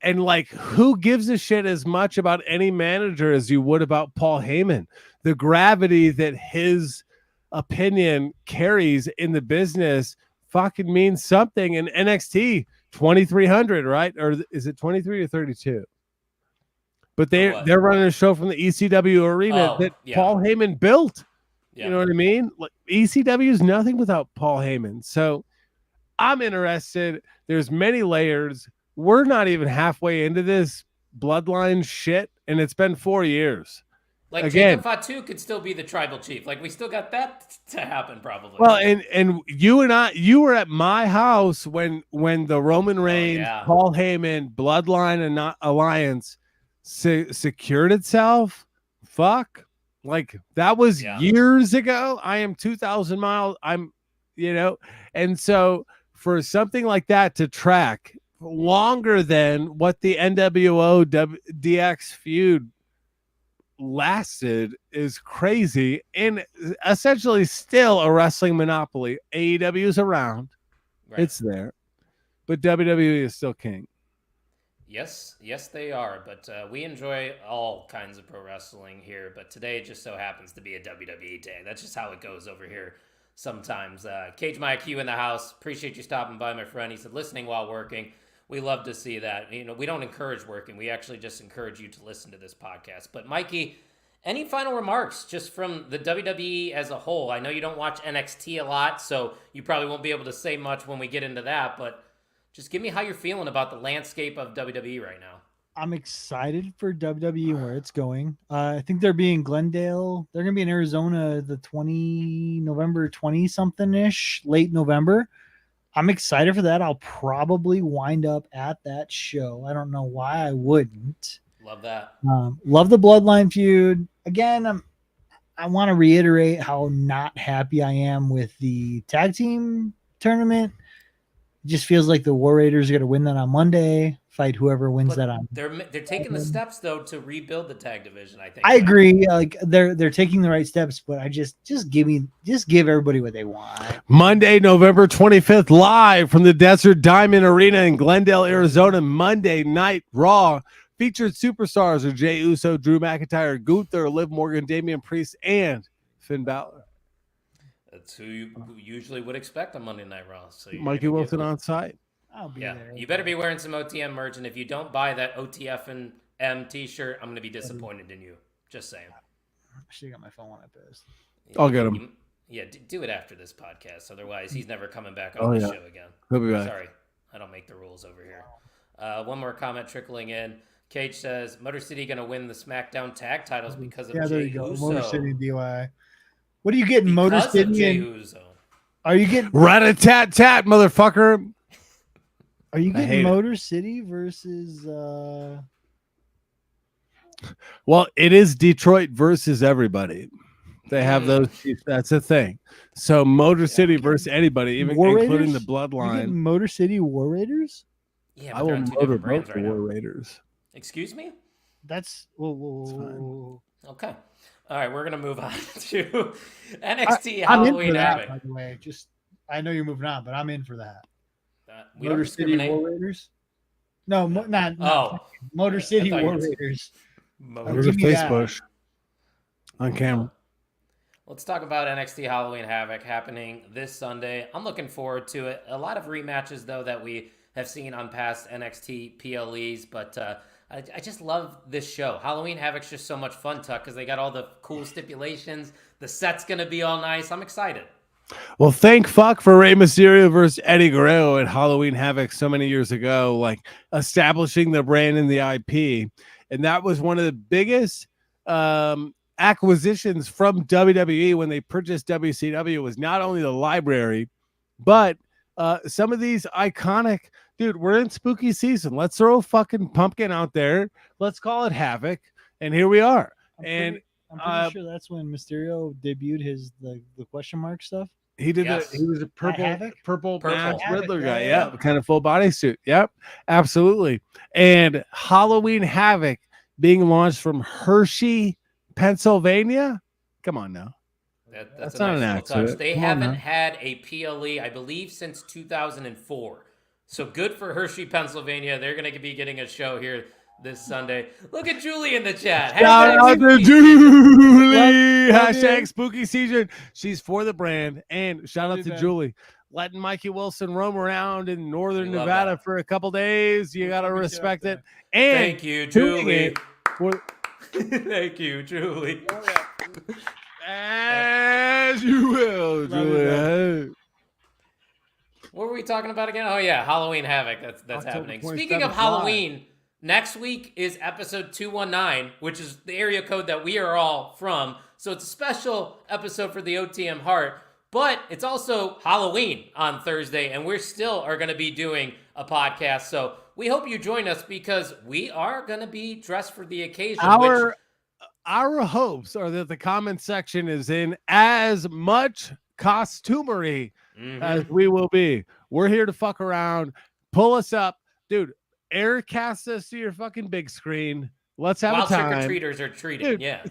And like, who gives a shit as much about any manager as you would about Paul Heyman? The gravity that his opinion carries in the business fucking means something. In NXT 2300, right? Or is it 23 or 32? But they're running a show from the ECW arena that Paul Heyman built. You know what I mean? Like, ECW is nothing without Paul Heyman. So I'm interested. There's many layers. We're not even halfway into this bloodline shit, and it's been 4 years. Like, again, Jacob Fatu could still be the tribal chief. Like, we still got that to happen, probably. Well, and you were at my house when the Roman Reigns, Paul Heyman bloodline and not alliance secured itself. Fuck, like that was years ago. I am 2,000 miles. And so for something like that to track longer than what the NWO DX feud lasted is crazy, and essentially still a wrestling monopoly. AEW is around, it's there, but WWE is still king. Yes, they are. But we enjoy all kinds of pro wrestling here. But today just so happens to be a WWE day. That's just how it goes over here sometimes. Cage My IQ in the house. Appreciate you stopping by, my friend. He said, listening while working. We love to see that. You know, we don't encourage working. We actually just encourage you to listen to this podcast. But Mikey, any final remarks just from the WWE as a whole? I know you don't watch NXT a lot, so you probably won't be able to say much when we get into that. But just give me how you're feeling about the landscape of WWE right now. I'm excited for WWE and where it's going. I think they're being Glendale. They're going to be in Arizona the November 20 something ish, late November. I'm excited for that. I'll probably wind up at that show. I don't know why I wouldn't. Love that. Love the Bloodline feud. Again, I want to reiterate how not happy I am with the tag team tournament. It just feels like the War Raiders are going to win that on Monday. Fight whoever wins that on. They're taking the steps though to rebuild the tag division. I think. I agree. Like they're taking the right steps, but I just give everybody what they want. Monday, November 25th, live from the Desert Diamond Arena in Glendale, Arizona. Monday Night Raw featured superstars are Jey Uso, Drew McIntyre, Gunther, Liv Morgan, Damian Priest, and Finn Balor. That's who you usually would expect on Monday Night Raw. So Mikey Wilson on site. I'll be there. You better be wearing some OTM merch, and if you don't buy that OTF and M t-shirt, I'm going to be disappointed in you. Just saying. I should have got my phone when I pissed. I'll get him. Do it after this podcast. Otherwise, he's never coming back on the show again. He'll be back. Sorry, I don't make the rules over here. One more comment trickling in. Cage says, Motor City going to win the SmackDown tag titles because of Jey Uso. Motor City DIY. What are you getting, Motor City? Jey Uso. Are you getting rat-a-tat-tat, motherfucker? Are you getting Motor City versus Well, it is Detroit versus everybody. They have those. That's a thing. So Motor City versus anybody, even including the Bloodline. Motor City War Raiders? Yeah, I will motor both the War Raiders. Excuse me? That's whoa. Okay. All right, we're gonna move on to NXT Halloween Havoc. By the way, I know you're moving on, but I'm in for that. We Motor City War Raiders? No, not Motor City War Raiders. There's a face push on camera. Let's talk about NXT Halloween Havoc happening this Sunday. I'm looking forward to it. A lot of rematches, though, that we have seen on past NXT PLEs, but I just love this show. Halloween Havoc's just so much fun, Tuck, because they got all the cool stipulations. The set's going to be all nice. I'm excited. Well, thank fuck for Rey Mysterio versus Eddie Guerrero at Halloween Havoc so many years ago, like establishing the brand and the IP. And that was one of the biggest acquisitions from WWE when they purchased WCW was not only the library, but some of these iconic, dude, we're in spooky season. Let's throw a fucking pumpkin out there. Let's call it Havoc. And here we are. I'm pretty sure that's when Mysterio debuted the question mark stuff. He did Yes. He was a purple mask Havoc, Riddler yeah, guy. yeah. Yeah, kind of full body suit. Yep, absolutely. And Halloween Havoc being launched from Hershey, Pennsylvania. Come on now. That's a not nice an little accident. touch. They Come on haven't now. had a PLE, I believe, since 2004. So good for Hershey, Pennsylvania. They're going to be getting a show here this Sunday. Look at Julie in the chat. Shout Hashtag out to spooky Julie. Love Hashtag you. spooky season. She's for the brand. And shout out Love to you, man. Julie. Letting Mikey Wilson roam around in northern We love Nevada that. for a couple days. You got to fucking shit respect up it. And Thank you, tuning Julie. in for- Thank you, Julie. as you will, Love you, Julie. What were we talking about again? Oh yeah, Halloween Havoc. That's October happening. 27th Speaking of live. Halloween, next week is episode 219, which is the area code that we are all from. So it's a special episode for the OTM Heart, but it's also Halloween on Thursday, and we're still are going to be doing a podcast. So we hope you join us because we are going to be dressed for the occasion. Our hopes are that the comment section is in as much costumery as we will be. We're here to fuck around. Pull us up. Dude, aircast us to your fucking big screen. Let's have while a time. trick-or-treaters are treating. Dude, Yeah.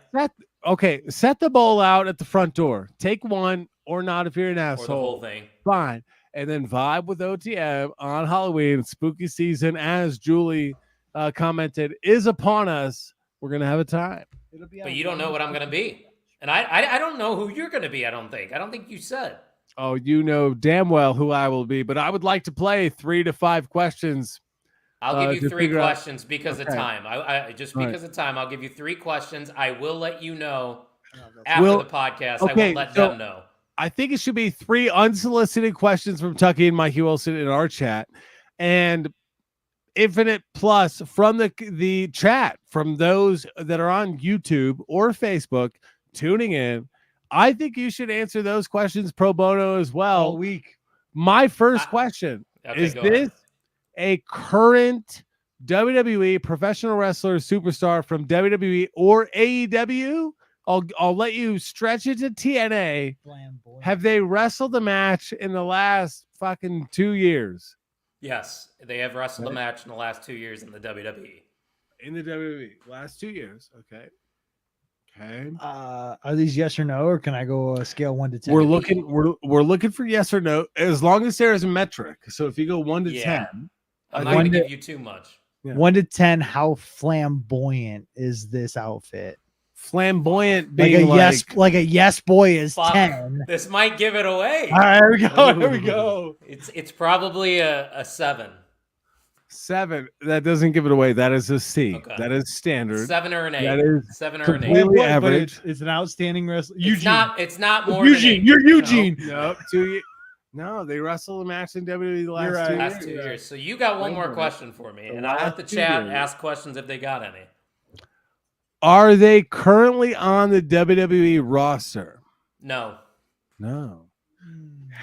Set the bowl out at the front door. Take one or not if you're an Or asshole. the whole thing. Fine. And then vibe with OTM on Halloween. Spooky season, as Julie commented, is upon us. We're going to have a time. But you don't know what I'm going to be. And I don't know who you're going to be, I don't think you said. Oh, you know damn well who I will be, but I would like to play 3 to 5 questions. I'll give you to 3 figure out- questions because of Okay. time. I just All because of time, I'll give you 3 questions. I will let you know after Will- the podcast. I okay, won't let so- them know. I think it should be 3 unsolicited questions from Tucky and Mikey Wilson in our chat, and infinite plus from the chat from those that are on YouTube or Facebook tuning in. I think you should answer those questions pro bono as well. All week. My first question Okay, is go this ahead. a current WWE professional wrestler superstar from WWE or AEW? I'll let you stretch it to TNA. Flamboyant. Have they wrestled a match in the last fucking 2 years? Yes, they have wrestled a match in the last 2 years in the WWE. In the WWE, last 2 years. Okay. Are these yes or no, or can I go scale 1 to 10? We're looking for yes or no, as long as there is a metric. So if you go 1 to Yeah. 10, I'm I not going think- to give you too much. Yeah. 1 to 10. How flamboyant is this outfit? flamboyant Like being a yes boy is Fuck. 10. This might give it away. All right, here we go. Here we go. It's probably a 7. 7. That doesn't give it away. That is a C. Okay. That is standard. 7 or an 8. That is 7 or an 8. completely But average. It's an outstanding wrestler. It's not more Eugene. than You're Eugene. Nope. 2 years. No, they wrestled a match in WWE the last You're right. 2 last years. 2 years. So you got one more Over. question for me, The and I'll let the last 2 chat years. ask questions if they got any. Are they currently on the WWE roster? No. No.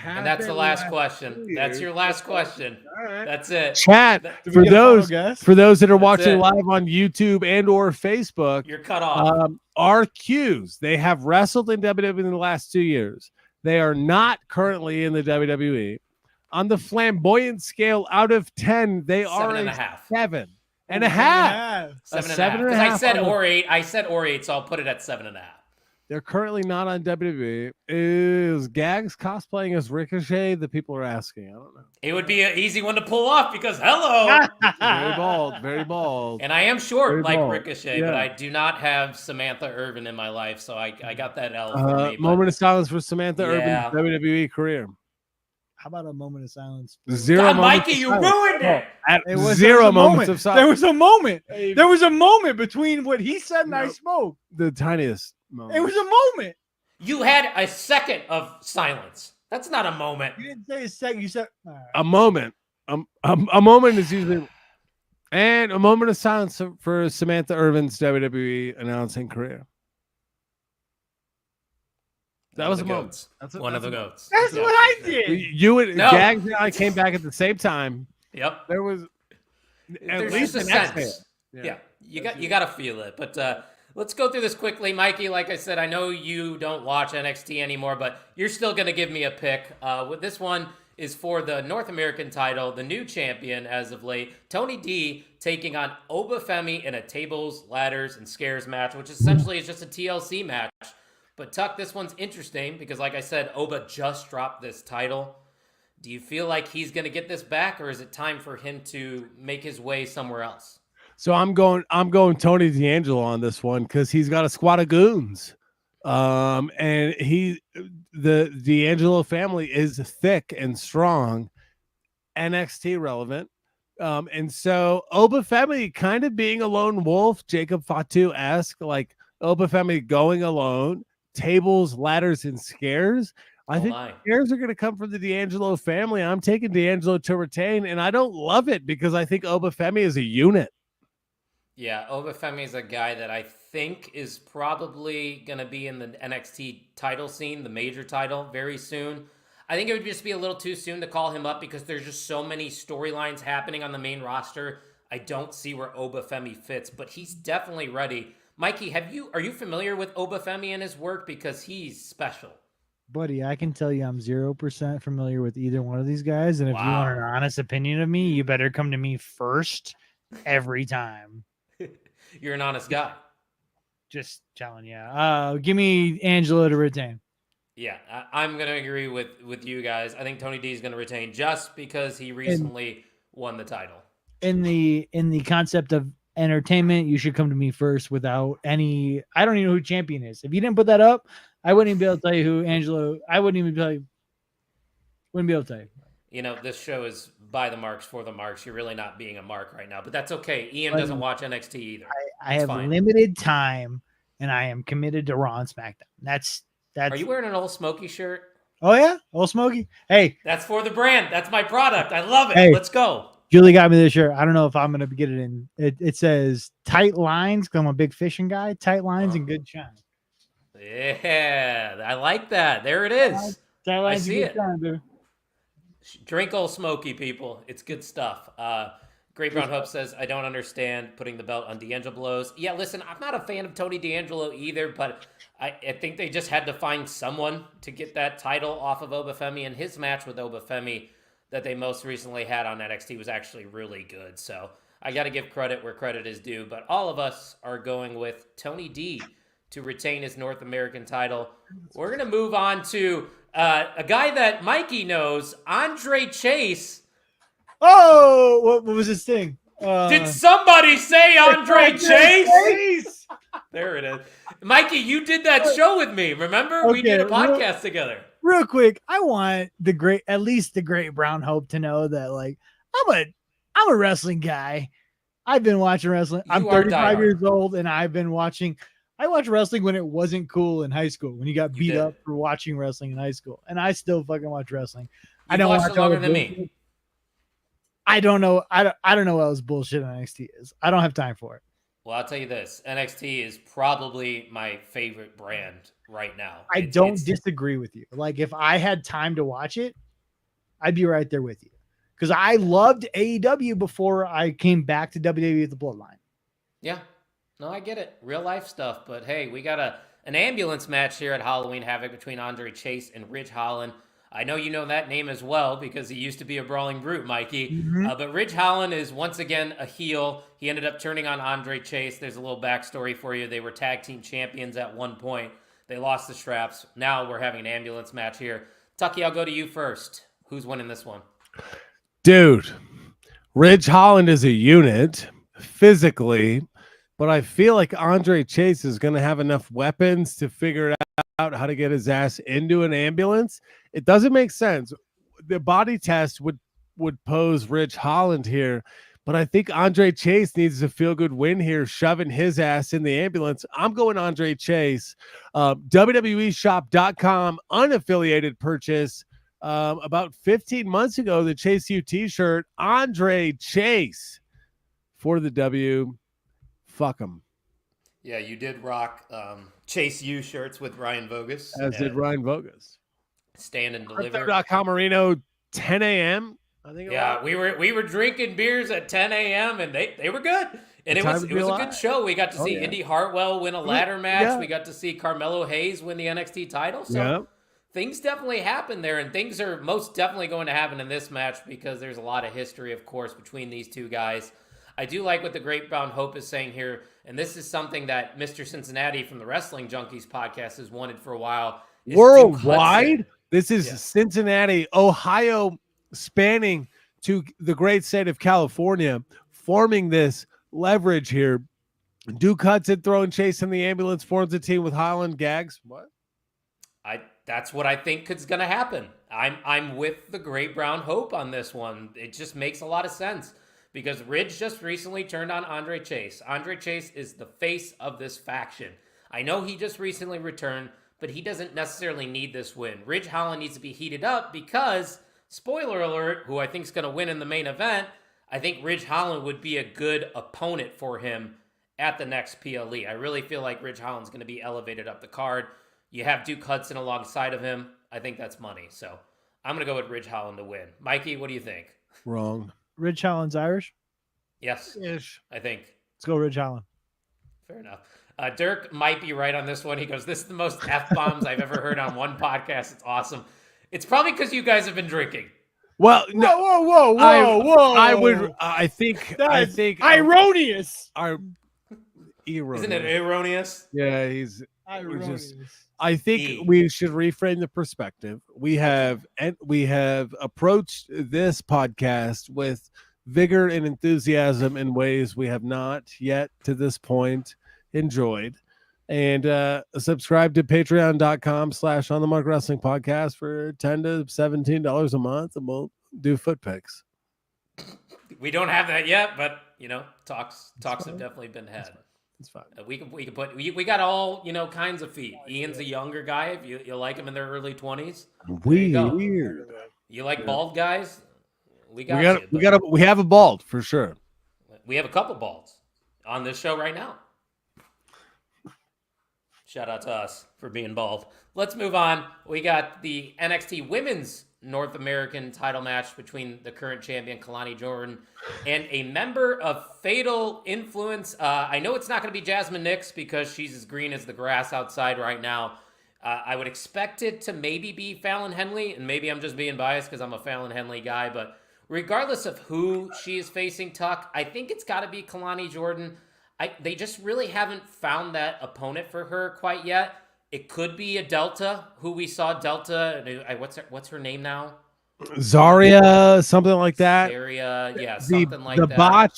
And that's the last question. That's your last question. All right. That's it. Chat Did for we get a final those guess? that are That's watching it. live on YouTube and or Facebook. You're cut off. Are Qs. They have wrestled in WWE in the last 2 years. They are not currently in the WWE. On the flamboyant scale, out of 10, they are 7.5. 7.5. 7.5. 7.5 Because I said on the- or 8. I said or 8, so I'll put it at 7.5. They're currently not on WWE. Is Gags cosplaying as Ricochet? The people are asking. I don't know. It would be an easy one to pull off because hello. Very bald. Very bald. And I am short Very like bald. Ricochet, but Yeah. I do not have Samantha Irvin in my life, so I got that L for me. But Moment of silence for Samantha Yeah. Urban's WWE career. How about a moment of silence? Zero God, moments Mikey, of you silence. ruined it. At It was zero there was a moments moment. of There silence. was a moment. There was a moment between what he said and I No. spoke. The tiniest moment. It was a moment. You had a second of silence. That's not a moment. You didn't say a second. You said all right. a moment. A moment is usually And a moment of silence for Samantha Irvin's WWE announcing career. That was a moment. One of the goats. That's what I did. You and No. Gags and I came back at the same time. Yep. There was at There's least just an a exhale. sense. Yeah. You got to feel it. But let's go through this quickly, Mikey. Like I said, I know you don't watch NXT anymore, but you're still going to give me a pick. With this one is for the North American title, the new champion as of late, Tony D, taking on Obafemi in a tables, ladders, and scares match, which essentially is just a TLC match. But Tuck, this one's interesting because, like I said, Oba just dropped this title. Do you feel like he's going to get this back, or is it time for him to make his way somewhere else? So I'm going Tony D'Angelo on this one because he's got a squad of goons. And the D'Angelo family is thick and strong, NXT relevant. And so Obafemi kind of being a lone wolf, Jacob Fatu-esque, like Obafemi going alone, tables, ladders, and scares. I think scares are going to come from the D'Angelo family. I'm taking D'Angelo to retain, and I don't love it because I think Obafemi is a unit. Yeah, Obafemi is a guy that I think is probably going to be in the NXT title scene, the major title, very soon. I think it would just be a little too soon to call him up because there's just so many storylines happening on the main roster. I don't see where Obafemi fits, but he's definitely ready. Mikey, are you familiar with Obafemi and his work? Because he's special. Buddy, I can tell you I'm 0% familiar with either one of these guys. And if you want an honest opinion of me, you better come to me first every time. You're an honest guy. Just telling you. Give me Angelo to retain. Yeah, I'm going to agree with you guys. I think Tony D is going to retain just because he recently won the title. In the concept of entertainment, you should come to me first without any. I don't even know who champion is. If you didn't put that up, I wouldn't even be able to tell you who Angelo. I wouldn't be able to tell you. You know, this show is by the marks for the marks. You're really not being a mark right now, but that's okay. Ian doesn't watch NXT either. I have limited time, and I am committed to Raw and SmackDown. That's. Are you wearing an Old Smoky shirt? Oh yeah, Old Smoky. Hey, that's for the brand. That's my product. I love it. Hey, let's go. Julie got me this shirt. I don't know if I'm gonna get it in. It says tight lines because I'm a big fishing guy. Tight lines and good shine. Yeah, I like that. There it is. Tight lines I see and good shine, dude. Drink Old Smoky, people. It's good stuff. Great Brown Hope says, I don't understand putting the belt on D'Angelo's. Yeah, listen, I'm not a fan of Tony D'Angelo either, but I think they just had to find someone to get that title off of Obafemi, and his match with Obafemi that they most recently had on NXT was actually really good. So I got to give credit where credit is due, but all of us are going with Tony D to retain his North American title. We're going to move on to a guy that Mikey knows, Andre Chase. Oh, what was his thing? Did somebody say Andre Chase? There it is. Mikey, you did that show with me. Remember? We did a podcast together. Real quick, I want at least the Great Brown Hope to know that, like, I'm a wrestling guy. I've been watching wrestling. I'm 35 years old, and I watched wrestling when it wasn't cool in high school, when you got beat up for watching wrestling in high school. And I still fucking watch wrestling. I don't watch it longer than me. I don't know. I don't know what else bullshit NXT is. I don't have time for it. Well, I'll tell you this. NXT is probably my favorite brand right now. I don't disagree with you. Like, if I had time to watch it, I'd be right there with you. Because I loved AEW before I came back to WWE with the Bloodline. Yeah. No, I get it. Real life stuff. But hey, we got an ambulance match here at Halloween Havoc between Andre Chase and Ridge Holland. I know you know that name as well because he used to be a brawling brute, Mikey. Mm-hmm. But Ridge Holland is once again a heel. He ended up turning on Andre Chase. There's a little backstory for you. They were tag team champions at one point. They lost the straps. Now we're having an ambulance match here. Tucky, I'll go to you first. Who's winning this one? Dude, Ridge Holland is a unit physically, but I feel like Andre Chase is going to have enough weapons to figure out how to get his ass into an ambulance. It doesn't make sense. The body test would pose Ridge Holland here, but I think Andre Chase needs a feel-good win here, shoving his ass in the ambulance. I'm going Andre Chase. WWEshop.com, unaffiliated purchase. About 15 months ago, the Chase U t-shirt, Andre Chase for the W. Fuck them. Yeah, you did rock Chase U shirts with Ryan Vogus. As did Ryan Vogus. Stand and deliver. Camarino, 10 a.m. I think. Yeah, we were drinking beers at 10 a.m. and they were good. And it was a good show. We got to see Indy Hartwell win a ladder match. Yeah. We got to see Carmelo Hayes win the NXT title. So things definitely happened there, and things are most definitely going to happen in this match because there's a lot of history, of course, between these two guys. I do like what the Great Brown Hope is saying here, and this is something that Mr. Cincinnati from the Wrestling Junkies podcast has wanted for a while. Worldwide? This is Cincinnati, Ohio, spanning to the great state of California, forming this leverage here. Duke Hudson throwing Chase in the ambulance, forms a team with Holland. Gags. What? That's what I think is going to happen. I'm with the Great Brown Hope on this one. It just makes a lot of sense because Ridge just recently turned on Andre Chase. Andre Chase is the face of this faction. I know he just recently returned, but he doesn't necessarily need this win. Ridge Holland needs to be heated up because, spoiler alert, who I think is going to win in the main event, I think Ridge Holland would be a good opponent for him at the next PLE. I really feel like Ridge Holland's going to be elevated up the card. You have Duke Hudson alongside of him. I think that's money. So I'm going to go with Ridge Holland to win. Mikey, what do you think? Wrong. Ridge Holland's Irish? Yes. Ish. I think. Let's go Ridge Holland. Fair enough. Dirk might be right on this one. He goes, this is the most F-bombs I've ever heard on one podcast. It's awesome. It's probably because you guys have been drinking. Well, no, whoa. I think erroneous. Isn't it erroneous? Yeah, he's Erroneous. I think we should reframe the perspective. We have approached this podcast with vigor and enthusiasm in ways we have not yet to this point enjoyed. And subscribe to patreon.com/on the mark wrestling podcast for $10 to $17 a month, and we'll do foot picks. We don't have that yet, but talks have definitely been had. It's fine. We can put we got all kinds of feet. Ian's a younger guy. If you like him in their early 20s, weird. You like bald guys? We have a bald for sure. We have a couple balds on this show right now. Shout out to us for being bald. Let's move on. We got the NXT Women's North American title match between the current champion Kalani Jordan and a member of Fatal Influence. I know it's not going to be Jasmine Nix because she's as green as the grass outside right now. I would expect it to maybe be Fallon Henley, and maybe I'm just being biased because I'm a Fallon Henley guy, but regardless of who she is facing, Tuck, I think it's got to be Kalani Jordan. They just really haven't found that opponent for her quite yet. It could be a Delta, who we saw Delta. What's her name now? Zaria, something like that. Zaria, yeah, something like that.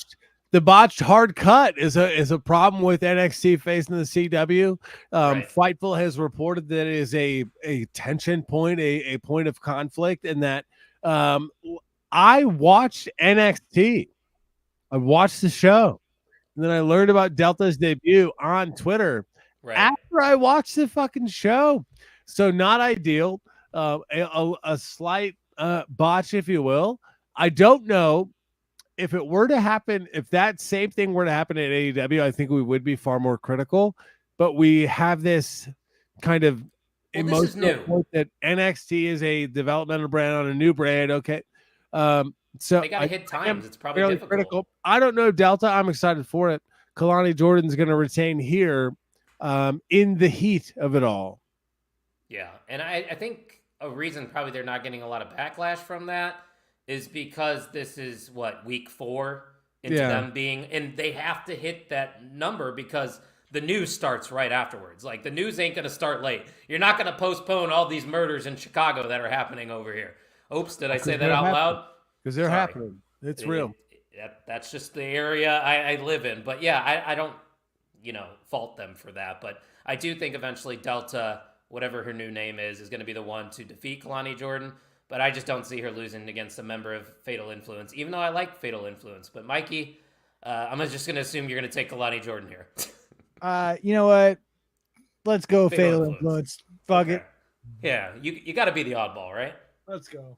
The botched hard cut is a problem with NXT facing the CW. Right. Fightful has reported that it is a tension point, a point of conflict, and that I watched NXT. I watched the show. And then I learned about Delta's debut on Twitter after I watched the fucking show. So not ideal. A slight botch, if you will. I don't know if it were to happen. If that same thing were to happen at AEW, I think we would be far more critical. But we have this kind of emotional point that NXT is a developmental brand on a new brand. Okay. So they gotta hit times. It's probably difficult. Critical. I don't know Delta. I'm excited for it. Kalani Jordan's going to retain here in the heat of it all. Yeah, and I think a reason probably they're not getting a lot of backlash from that is because this is week 4 into them being, and they have to hit that number because the news starts right afterwards. Like the news ain't going to start late. You're not going to postpone all these murders in Chicago that are happening over here. Oops, did I say that out loud? Because they're happening. It's real. That's just the area I live in. But yeah, I don't, fault them for that. But I do think eventually Delta, whatever her new name is going to be the one to defeat Kalani Jordan. But I just don't see her losing against a member of Fatal Influence, even though I like Fatal Influence. But Mikey, I'm just going to assume you're going to take Kalani Jordan here. You know what? Let's go Fatal Influence. Fuck it. Yeah, you got to be the oddball, right? Let's go.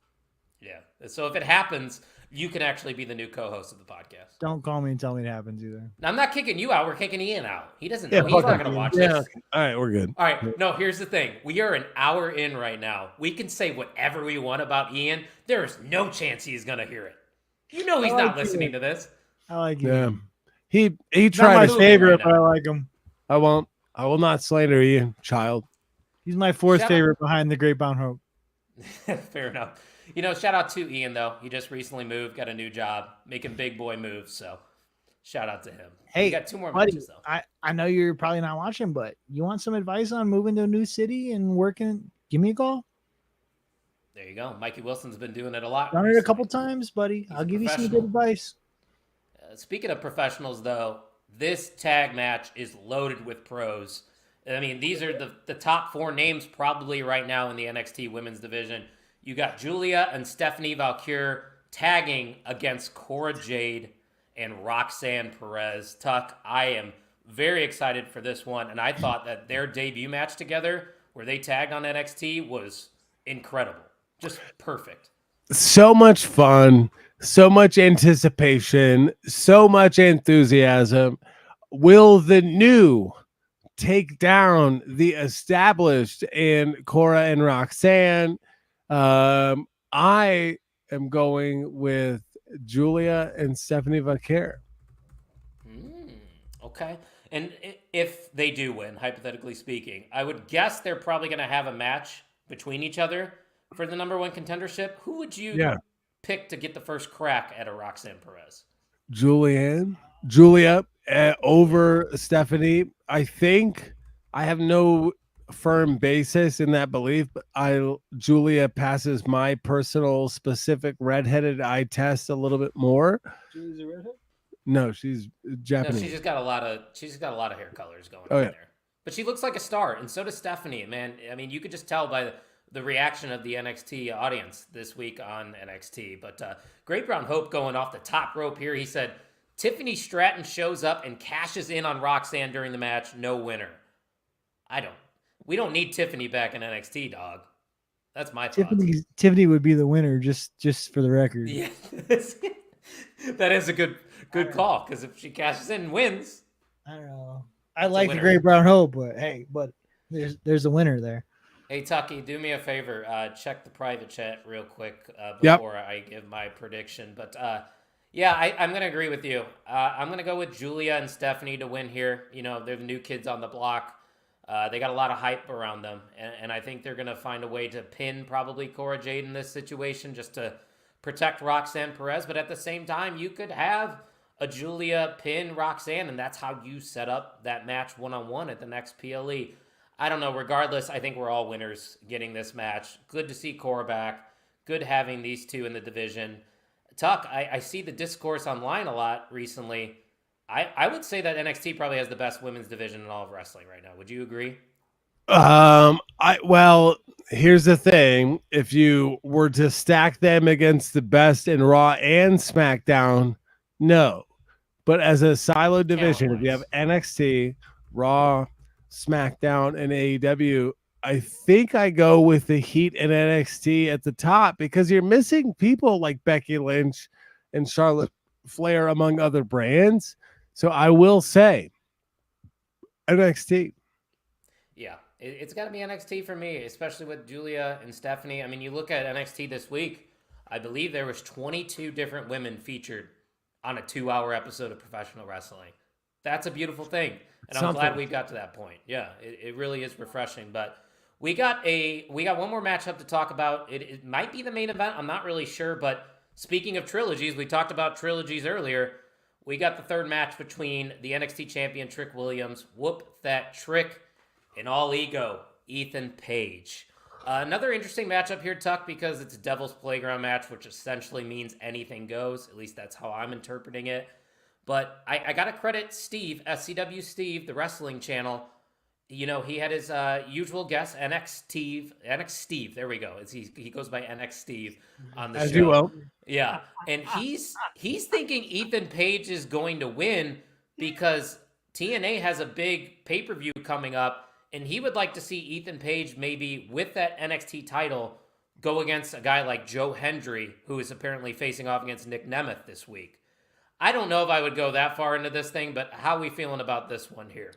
Yeah. So if it happens, you can actually be the new co-host of the podcast. Don't call me and tell me it happens either. Now, I'm not kicking you out. We're kicking Ian out. He doesn't know. Yeah, He's fuck not him. going to watch Yeah. this. All right, we're good. All right. No, here's the thing. We are an hour in right now. We can say whatever we want about Ian. There is no chance he's going to hear it. You know he's not listening to this. I like him. Yeah. He Not tried my to moving favorite, right but I like him. I will not slander you, child. He's my fourth Shout- favorite behind the Great Bound Hope. Fair enough. You know, shout out to Ian, though. He just recently moved, got a new job, making big boy moves. So shout out to him. Hey, we got 2 more buddy, matches, though. I know you're probably not watching, but you want some advice on moving to a new city and working? Give me a call. There you go. Mikey Wilson's been doing it a lot. Done it a recently. couple times, buddy. He's I'll a give you some professional. good advice. Speaking of professionals, though, this tag match is loaded with pros. I mean, these are the top 4 names probably right now in the NXT women's division. You got Julia and Stephanie Valkyrie tagging against Cora Jade and Roxanne Perez. Tuck, I am very excited for this one, and I thought that their debut match together, where they tagged on NXT, was incredible. Just perfect. So much fun, so much anticipation, so much enthusiasm. Will the new take down the established in Cora and Roxanne? I am going with Julia and Stephanie Valkyrie. Okay. And if they do win, hypothetically speaking, I would guess they're probably going to have a match between each other for the number 1 contendership. Who would you pick to get the first crack at a Roxanne Perez? Julia over Stephanie. I think I have no firm basis in that belief, but Julia passes my personal specific redheaded eye test a little bit more. Julie's a redhead? No, she's Japanese. No, she's just got a lot of hair colors going Oh, on yeah. there. But she looks like a star, and so does Stephanie. Man, I mean, you could just tell by the reaction of the NXT audience this week on NXT. But Great Brown Hope going off the top rope here. He said, Tiffany Stratton shows up and cashes in on Roxanne during the match. No winner. We don't need Tiffany back in NXT, dog. That's my thoughts. Tiffany would be the winner, just for the record. Yeah, that is a good call, because if she cashes in and wins, I don't know. I like the winner. Great Brown Hope, but there's a winner there. Hey, Tucky, do me a favor. Check the private chat real quick Yep. before I give my prediction. But yeah, I'm going to agree with you. I'm going to go with Julia and Stephanie to win here. You know, they're the new kids on the block. They got a lot of hype around them. And I think they're going to find a way to pin probably Cora Jade in this situation just to protect Roxanne Perez. But at the same time, you could have a Julia pin Roxanne, and that's how you set up that match one-on-one at the next PLE. I don't know. Regardless, I think we're all winners getting this match. Good to see Cora back. Good having these two in the division. Tuck, I see the discourse online a lot recently. I would say that NXT probably has the best women's division in all of wrestling right now. Would you agree? Well, here's the thing. If you were to stack them against the best in Raw and SmackDown, no. But as a silo division, if you have NXT, Raw, SmackDown, and AEW, I think I go with the Heat and NXT at the top because you're missing people like Becky Lynch and Charlotte Flair, among other brands. So I will say NXT. Yeah, it's got to be NXT for me, especially with Julia and Stephanie. I mean, you look at NXT this week, I believe there was 22 different women featured on a 2-hour episode of professional wrestling. That's a beautiful thing. And I'm glad we got to that point. Yeah, it really is refreshing. But we got one more matchup to talk about. It might be the main event. I'm not really sure. But speaking of trilogies, we talked about trilogies earlier. We got the third match between the NXT champion Trick Williams, whoop that Trick, and All Ego, Ethan Page. Another interesting matchup here, Tuck, because it's a Devil's Playground match, which essentially means anything goes. At least that's how I'm interpreting it. But I got to credit Steve, SCW Steve, the wrestling channel. You know, he had his usual guest, NX Steve, there we go. He goes by NX Steve on the show. As you will. Yeah, and he's thinking Ethan Page is going to win because TNA has a big pay-per-view coming up, and he would like to see Ethan Page maybe with that NXT title go against a guy like Joe Hendry, who is apparently facing off against Nick Nemeth this week. I don't know if I would go that far into this thing, but how are we feeling about this one here?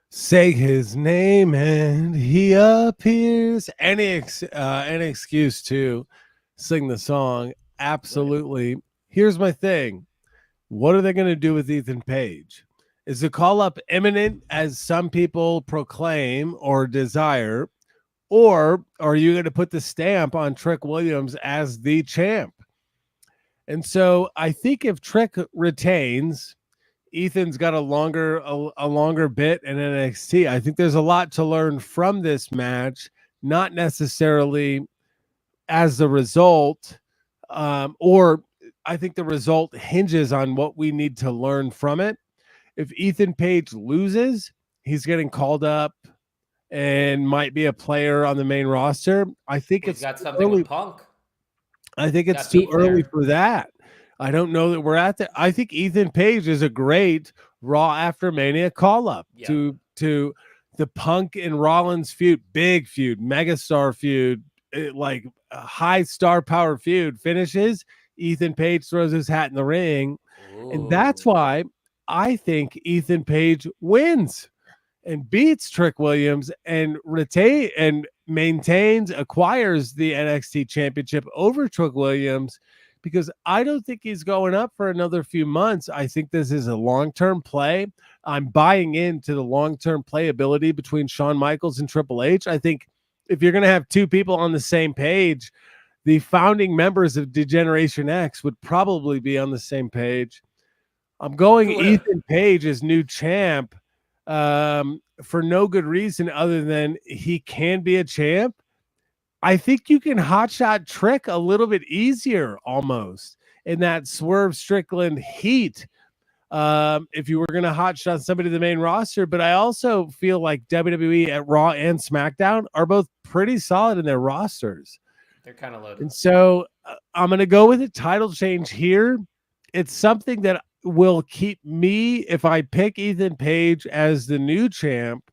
Say his name and he appears. Any excuse to sing the song. Absolutely. Here's my thing. What are they going to do with Ethan Page? Is the call up imminent, as some people proclaim or desire, or are you going to put the stamp on Trick Williams as the champ? And so I think if Trick retains, Ethan's got a longer bit in NXT. I think there's a lot to learn from this match, not necessarily as the result, or I think the result hinges on what we need to learn from it. If Ethan Page loses, he's getting called up and might be a player on the main roster. I think He's it's got something early. with Punk. I think it's Got too beef early there. for that. I don't know that we're at that. I think Ethan Page is a great Raw After Mania call up Yeah. to the Punk and Rollins feud, big feud, megastar feud, like a high star power feud finishes. Ethan Page throws his hat in the ring, and that's Ooh. why I think Ethan Page wins and beats Trick Williams and acquires the NXT championship over Trick Williams, because I don't think he's going up for another few months. I think this is a long-term play. I'm buying into the long-term playability between Shawn Michaels and Triple H. I think if you're going to have two people on the same page, the founding members of Degeneration X would probably be on the same page. I'm going Ethan Page as new champ for no good reason other than he can be a champ. I think you can hotshot Trick a little bit easier almost in that Swerve Strickland heat if you were going to hotshot somebody to the main roster. But I also feel like WWE at Raw and SmackDown are both pretty solid in their rosters. They're kind of loaded. And so I'm going to go with a title change here. It's something that will keep me, if I pick Ethan Page as the new champ,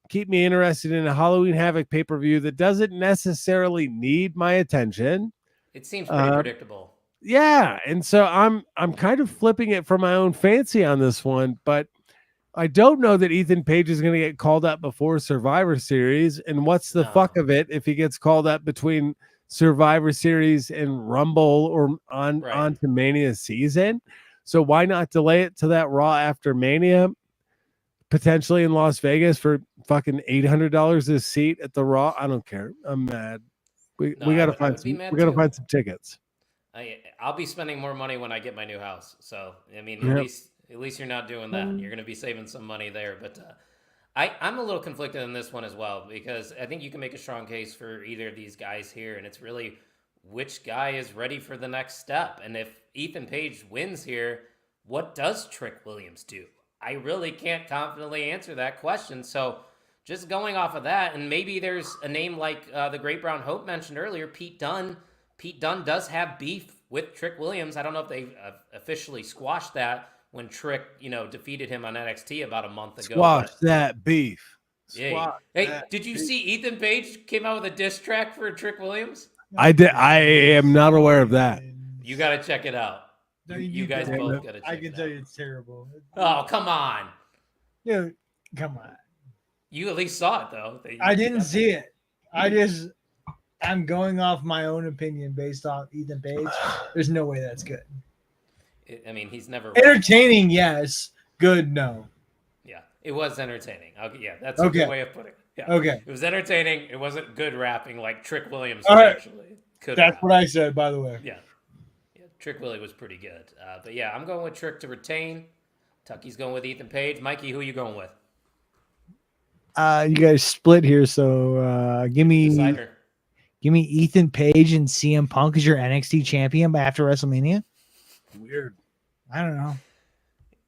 keep me interested in a Halloween Havoc pay-per-view that doesn't necessarily need my attention. It seems pretty predictable. Yeah, and so I'm kind of flipping it for my own fancy on this one, but I don't know that Ethan Page is going to get called up before Survivor Series, and what's the fuck of it if he gets called up between Survivor Series and Rumble or on to Mania season? So why not delay it to that Raw After Mania, potentially in Las Vegas for fucking $800 a seat at the Raw? I don't care. I'm mad. We got to find some tickets. I'll be spending more money when I get my new house. So I mean, at least you're not doing that. You're going to be saving some money there. But I'm a little conflicted in this one as well, because I think you can make a strong case for either of these guys here, and it's really which guy is ready for the next step. And if Ethan Page wins here, what does Trick Williams do? I really can't confidently answer that question. So just going off of that, and maybe there's a name like the Great Brown Hope mentioned earlier, Pete Dunne. Pete Dunne does have beef with Trick Williams. I don't know if they officially squashed that when Trick, defeated him on NXT about a month ago. Squash that beef. Yeah. Hey, did you see Ethan Page came out with a diss track for Trick Williams? I did. I am not aware of that. You got to check it out. You guys both got to check it out. I can tell you it's terrible. Oh, come on. Yeah, come on. You at least saw it, though. I didn't see it. I'm going off my own opinion based off Ethan Page. There's no way that's good. I mean, he's never entertaining. Yes. Good. No. Yeah, it was entertaining. Yeah, that's a good way of putting it. Yeah. Okay. It was entertaining. It wasn't good rapping like Trick Williams actually. That's what I said, by the way. Yeah. Trick Willie was pretty good. But yeah, I'm going with Trick to retain. Tucky's going with Ethan Page. Mikey, who are you going with? You guys split here, so give me Ethan Page and CM Punk as your NXT champion after WrestleMania. Weird. I don't know.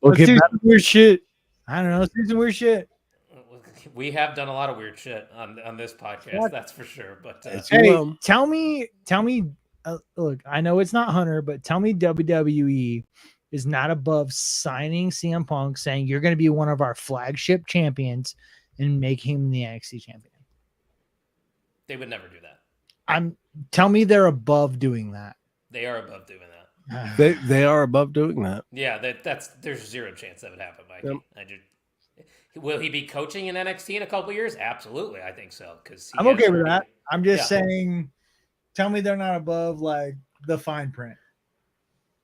Okay, do some weird shit. I don't know. Let's do some weird shit. We have done a lot of weird shit on this podcast, that's for sure. But hey, tell me. Look, I know it's not Hunter, but tell me WWE is not above signing CM Punk, saying you're going to be one of our flagship champions, and make him the NXT champion. They would never do that. Tell me they're above doing that. They are above doing that. They are above doing that. Yeah, there's zero chance that would happen, Mikey. Yep. Will he be coaching in NXT in a couple years? Absolutely, I think so. Because I'm okay with that. I'm just saying, tell me they're not above like the fine print.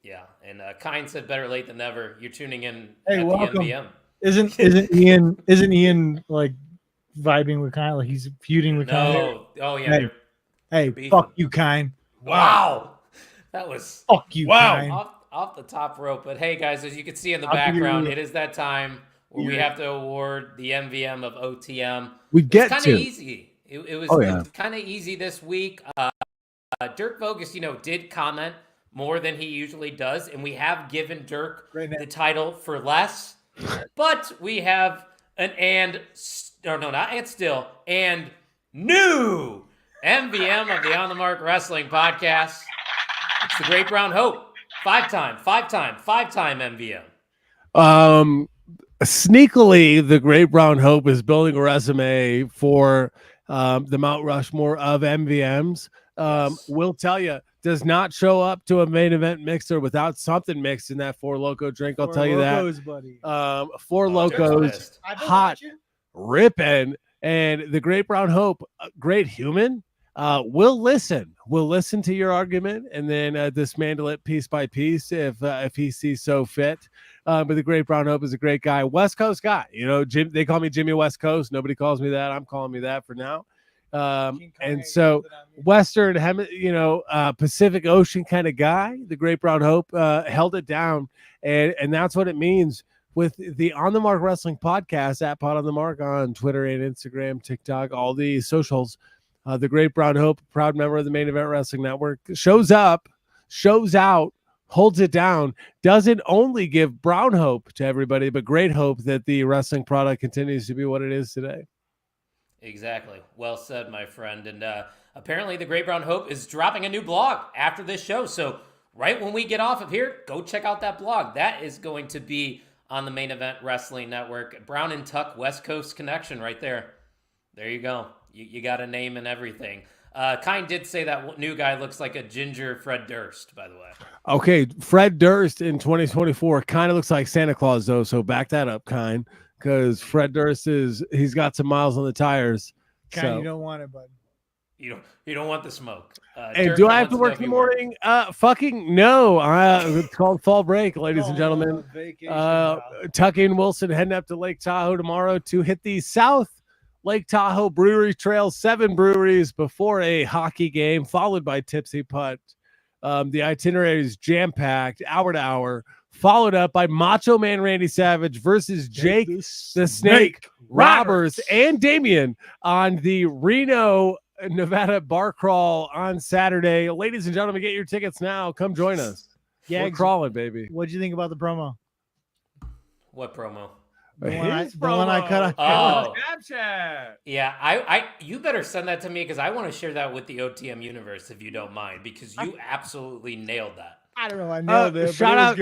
Yeah, and Kine said better late than never. You're tuning in Hey, at welcome. the MVM. Isn't Ian like vibing with Kine? Like he's feuding with Kine? No. Oh yeah. Hey, beefing. fuck you, Kine. Wow. That was fuck you, Kine. Off the top rope. But hey guys, as you can see in the background, it is that time where we have to award the MVM of OTM. It's kind of easy. It was kind of easy this week. Dirk Vogus, did comment more than he usually does, and we have given Dirk the title for less. But we have and new MVM of the On the Mark Wrestling Podcast. It's the Great Brown Hope. Five-time MVM. Sneakily, the Great Brown Hope is building a resume for the Mount Rushmore of MVMs. We'll tell you, does not show up to a main event mixer without something mixed in that Four Loco drink. I'll tell you that. Buddy. Four Locos, hot, ripping, and the Great Brown Hope, great human. We'll listen. We'll listen to your argument and then dismantle it piece by piece if he sees so fit. But the Great Brown Hope is a great guy, West Coast guy. Jim. They call me Jimmy West Coast. Nobody calls me that. I'm calling me that for now. And so Western, Pacific Ocean kind of guy, the Great Brown Hope held it down, and that's what it means with the On the Mark Wrestling Podcast at Pod on the Mark on Twitter and Instagram, TikTok, all the socials. The Great Brown Hope, proud member of the Main Event Wrestling Network, shows up, shows out, holds it down, doesn't only give brown hope to everybody, but great hope that the wrestling product continues to be what it is today. Exactly. Well said, my friend. And apparently the Great Brown Hope is dropping a new blog after this show. So right when we get off of here, go check out that blog. That is going to be on the Main Event Wrestling Network. Brown and Tuck West Coast connection right there. There you go. You got a name and everything. Kine did say that new guy looks like a ginger Fred Durst, by the way. Okay, Fred Durst in 2024 kind of looks like Santa Claus, though, so back that up, Kine, because Fred Durst he's got some miles on the tires. Kine, you don't want it, bud. You don't want the smoke. And do I have to work in the morning? Fucking no. It's called fall break, ladies and gentlemen. Tuck in Wilson heading up to Lake Tahoe tomorrow to hit the South Lake Tahoe Brewery Trail, 7 breweries before a hockey game, followed by Tipsy Putt. The itinerary is jam-packed, hour to hour, followed up by Macho Man Randy Savage versus Jake the Snake Roberts and Damien on the Reno, Nevada bar crawl on Saturday. Ladies and gentlemen, get your tickets now. Come join us. Yeah, we're crawling, baby. What'd you think about the promo? What promo? The one I cut off. Snapchat. Yeah, you better send that to me because I want to share that with the OTM universe if you don't mind, because you absolutely nailed that. I don't know. I nailed it. Shout out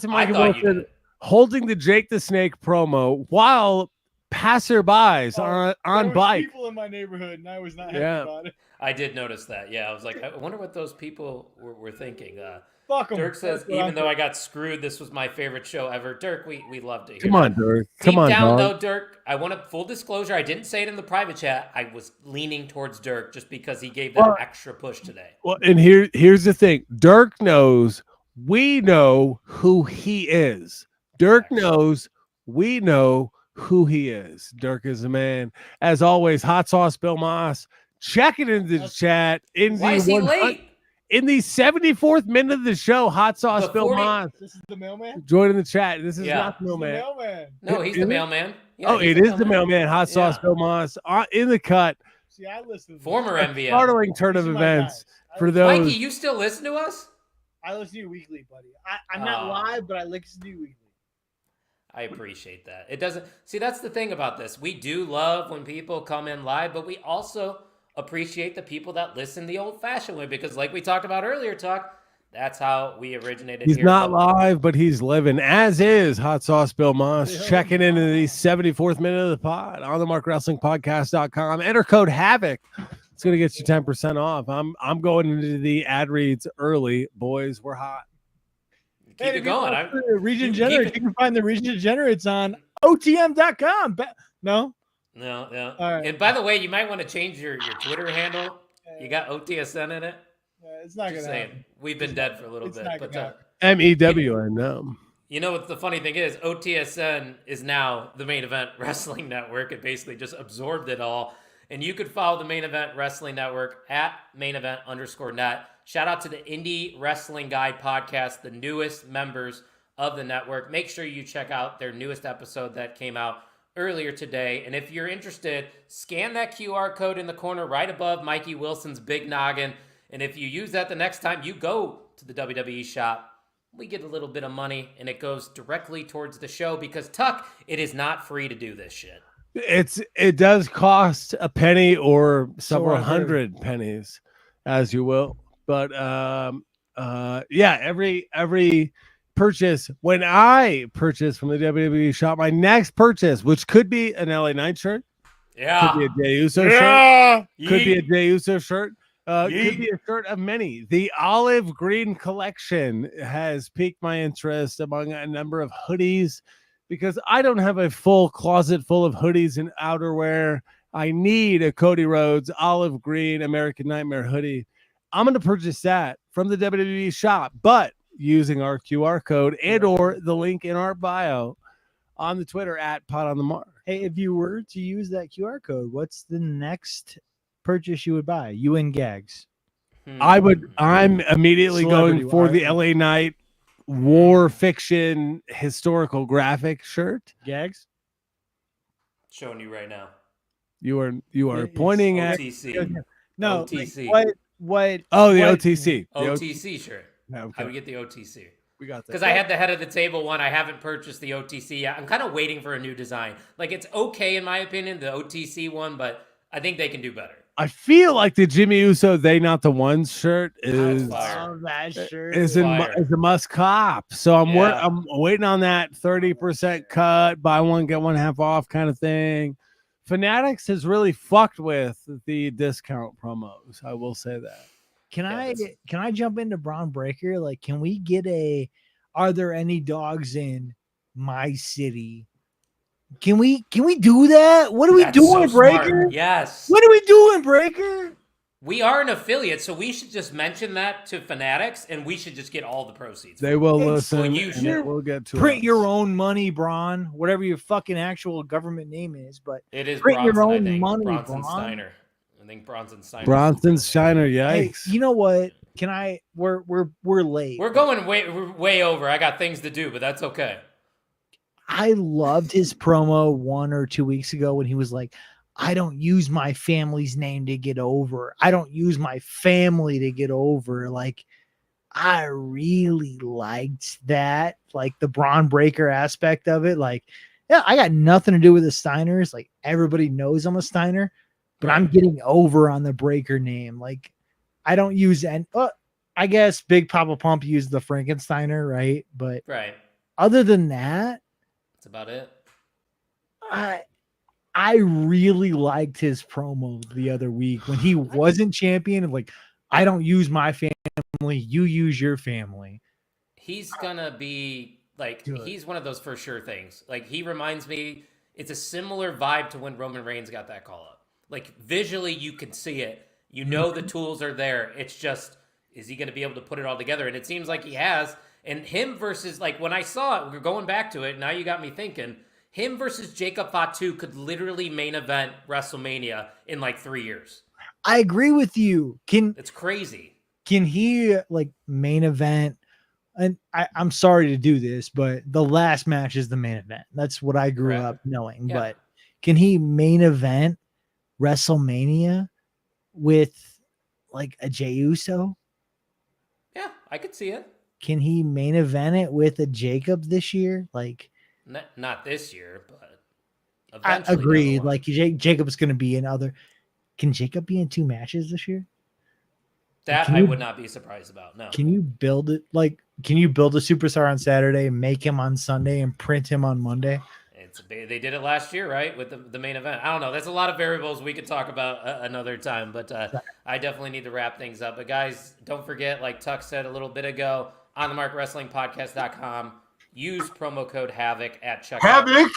to Mikey Wilson holding the Jake the Snake promo while passerbys on bike. People in my neighborhood, and I was not happy about it. I did notice that. Yeah, I was like, I wonder what those people were thinking. Fuck 'em. Dirk says, even though I got screwed, this was my favorite show ever. Dirk, we love to hear. Come on, Dirk. Deep down, though, Dirk, I want a full disclosure. I didn't say it in the private chat. I was leaning towards Dirk just because he gave that extra push today. Well, and here's the thing. Dirk knows we know who he is. Dirk knows we know who he is. Dirk is a man. As always, Hot Sauce Bill Moss checking into the chat. Why is he late? In the 74th minute of the show, Hot Sauce Bill Moss. This is the mailman? Joining the chat. This is not the mailman. No, he's the mailman. Yeah, it is the mailman. Hot Sauce Bill Moss in the cut. See, I listen. Former MVM. Startling turn of events for those. Mikey, you still listen to us? I listen to you weekly, buddy. I'm not live, but I listen to you weekly. I appreciate that. It doesn't. See, that's the thing about this. We do love when people come in live, but we also appreciate the people that listen the old-fashioned way, because like we talked about earlier, that's how we originated. He's not live, but he's living, as is Hot Sauce Bill Moss, checking into the 74th minute of the pod on the MarkWrestlingPodcast.com. Enter code HAVOC It's gonna get you 10% off. I'm going into the ad reads early, boys. We're hot. Keep it going. Region you keep Generates. it- You can find the Region Generates on OTM.com. No? No. All right. And by the way, you might want to change your Twitter handle. You got OTSN in it. It's not Just going to saying. happen. We've been dead for a little It's bit. not But gonna MEWN. you know what the funny thing is? OTSN is now the Main Event Wrestling Network. It basically just absorbed it all. And you could follow the Main Event Wrestling Network at mainevent_net. Shout out to the Indie Wrestling Guide podcast, the newest members of the network. Make sure you check out their newest episode that came out earlier today. And if you're interested, scan that QR code in the corner right above Mikey Wilson's big noggin. And if you use that the next time you go to the WWE shop, we get a little bit of money and it goes directly towards the show because, Tuck, it is not free to do this shit. It does cost a penny or several I've heard. hundred pennies, as you will. But yeah, every purchase, when I purchase from the WWE shop, my next purchase, which could be an LA Knight shirt, Yeah. could be a Jey Uso shirt, could be a Jey Uso shirt, could be a shirt of many. The olive green collection has piqued my interest among a number of hoodies because I don't have a full closet full of hoodies and outerwear. I need a Cody Rhodes olive green American Nightmare hoodie. I'm going to purchase that from the WWE shop, but using our QR code and or the link in our bio on the Twitter at Pot on the Mark. Hey, if you were to use that QR code, what's the next purchase you would buy? You and Gags. I'm immediately Celebrity going for the art. LA Knight war fiction historical graphic shirt. Gags? Showing you right now. You are It's pointing at OTC. No. OTC. What? the what- OTC. The OTC shirt. Yeah, I okay. would get the OTC. We got that. Because I had the head of the table one. I haven't purchased the OTC yet. I'm kind of waiting for a new design. Like, it's okay in my opinion, the OTC one, but I think they can do better. I feel like the Jimmy Uso "They Not the Ones" shirt is fire. Oh, that shirt. is Fire. a must cop. So I'm Yeah. I'm waiting on that 30% cut, buy one get one half off kind of thing. Fanatics has really fucked with the discount promos. I will say that. Can Yeah, I jump into Braun Breaker? Like, can we get are there any dogs in my city? Can we do that? What are we That's doing, so Breaker? smart. Yes. What are we doing, Breaker? We are an affiliate, so we should just mention that to Fanatics, and we should just get all the proceeds. They will It's- listen. well, you and should. it will get to Print us. your own money, Braun. Whatever your fucking actual government name is, but It is print your Bronson, I own think. money, Bronson Braun. Steiner. I think Bronson Steiner. Bronson Shiner. hey, Yikes. you know what? Can I? We're late. We're going way over. I got things to do, but that's okay. I loved his promo 1 or 2 weeks ago when he was like, I don't use my family's name to get over. I don't use my family to get over. Like, I really liked that, like the Braun Breaker aspect of it. Like, yeah, I got nothing to do with the Steiners. Like, everybody knows I'm a Steiner, but I'm getting over on the Breaker name. Like, I don't use any. I guess Big Papa Pump used the Frankensteiner, right? But Right. other than that, That's about it. I really liked his promo the other week when he wasn't champion. Like, I don't use my family, you use your family. He's gonna be like, Good. he's one of those for sure things. Like, he reminds me, it's a similar vibe to when Roman Reigns got that call up. Like, visually, you can see it. You know the tools are there. It's just, is he gonna be able to put it all together? And it seems like he has. And him versus, like, when I saw it, we're going back to it. Now you got me thinking. Him versus Jacob Fatu could literally main event WrestleMania in like 3 years. I agree with you. It's crazy. Can he like main event? And I'm sorry to do this, but the last match is the main event. That's what I grew Right. up knowing. Yeah. But can he main event WrestleMania with like a Jey Uso? Yeah, I could see it. Can he main event it with a Jacob this year? Like, Not this year, but I eventually. down the agree. line. Like Jacob's going to be in other. Can Jacob be in 2 matches this year? that, can I you- would not be surprised about. No. Can you build it? Like, can you build a superstar on Saturday, make him on Sunday, and print him on Monday? They did it last year, right, with the main event. I don't know. There's a lot of variables we could talk about another time, but I definitely need to wrap things up. But guys, don't forget, like Tuck said a little bit ago, onthemarkwrestlingpodcast.com. Use promo code Havoc at checkout. Havoc.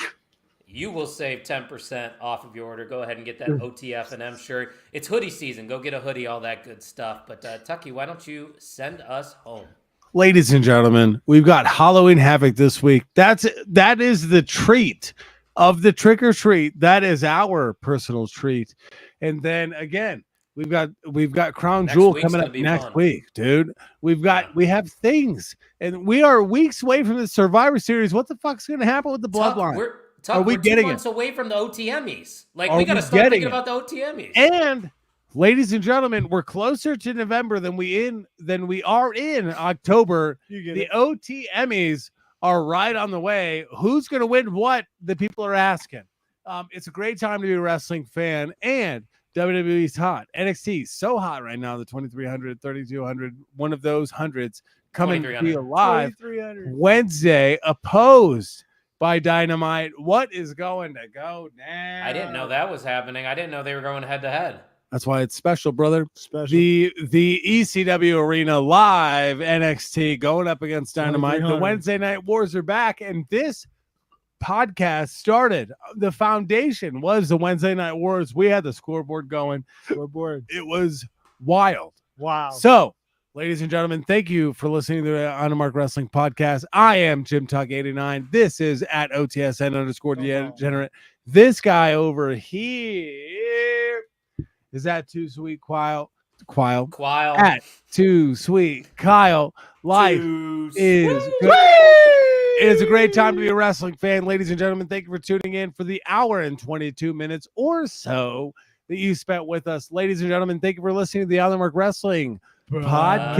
You will save 10% off of your order. Go ahead and get that OTF&M shirt. It's hoodie season. Go get a hoodie, all that good stuff. But Tucky, why don't you send us home? Ladies and gentlemen, we've got Halloween Havoc this week. That is the treat of the trick or treat. That is our personal treat. And then again, we've got Crown Next Jewel week's coming gonna up be next fun. week, dude. We have things, and we are weeks away from the Survivor Series. What the fuck's going to happen with the Bloodline? Are we getting 2 months away from the OTMEs? Like, Are we got to we start getting thinking it? about the OTMEs. And ladies and gentlemen, we're closer to November than we are in October. The OTMEs are right on the way. Who's going to win what? The people are asking. It's a great time to be a wrestling fan, and WWE's hot. NXT so hot right now. The 2300, 3200, one of those hundreds coming to be alive Wednesday, opposed by Dynamite. What is going to go now? I didn't know that was happening. I didn't know they were going head to head. That's why it's special, brother. Special. The ECW Arena live NXT going up against Dynamite. The Wednesday Night Wars are back, and this podcast started. The foundation was the Wednesday Night Wars. We had the scoreboard going. It was wild. Wow. So, ladies and gentlemen, thank you for listening to the On the Mark Wrestling Podcast. I am Jim Tuck 89. This is at OTSN_degenerate. This guy over here is at Too Sweet Quile. At Too Sweet Kyle. Life is good. It is a great time to be a wrestling fan, ladies and gentlemen. Thank you for tuning in for the hour and 22 minutes or so that you spent with us. Ladies and gentlemen, thank you for listening to the On the Mark Wrestling Podcast.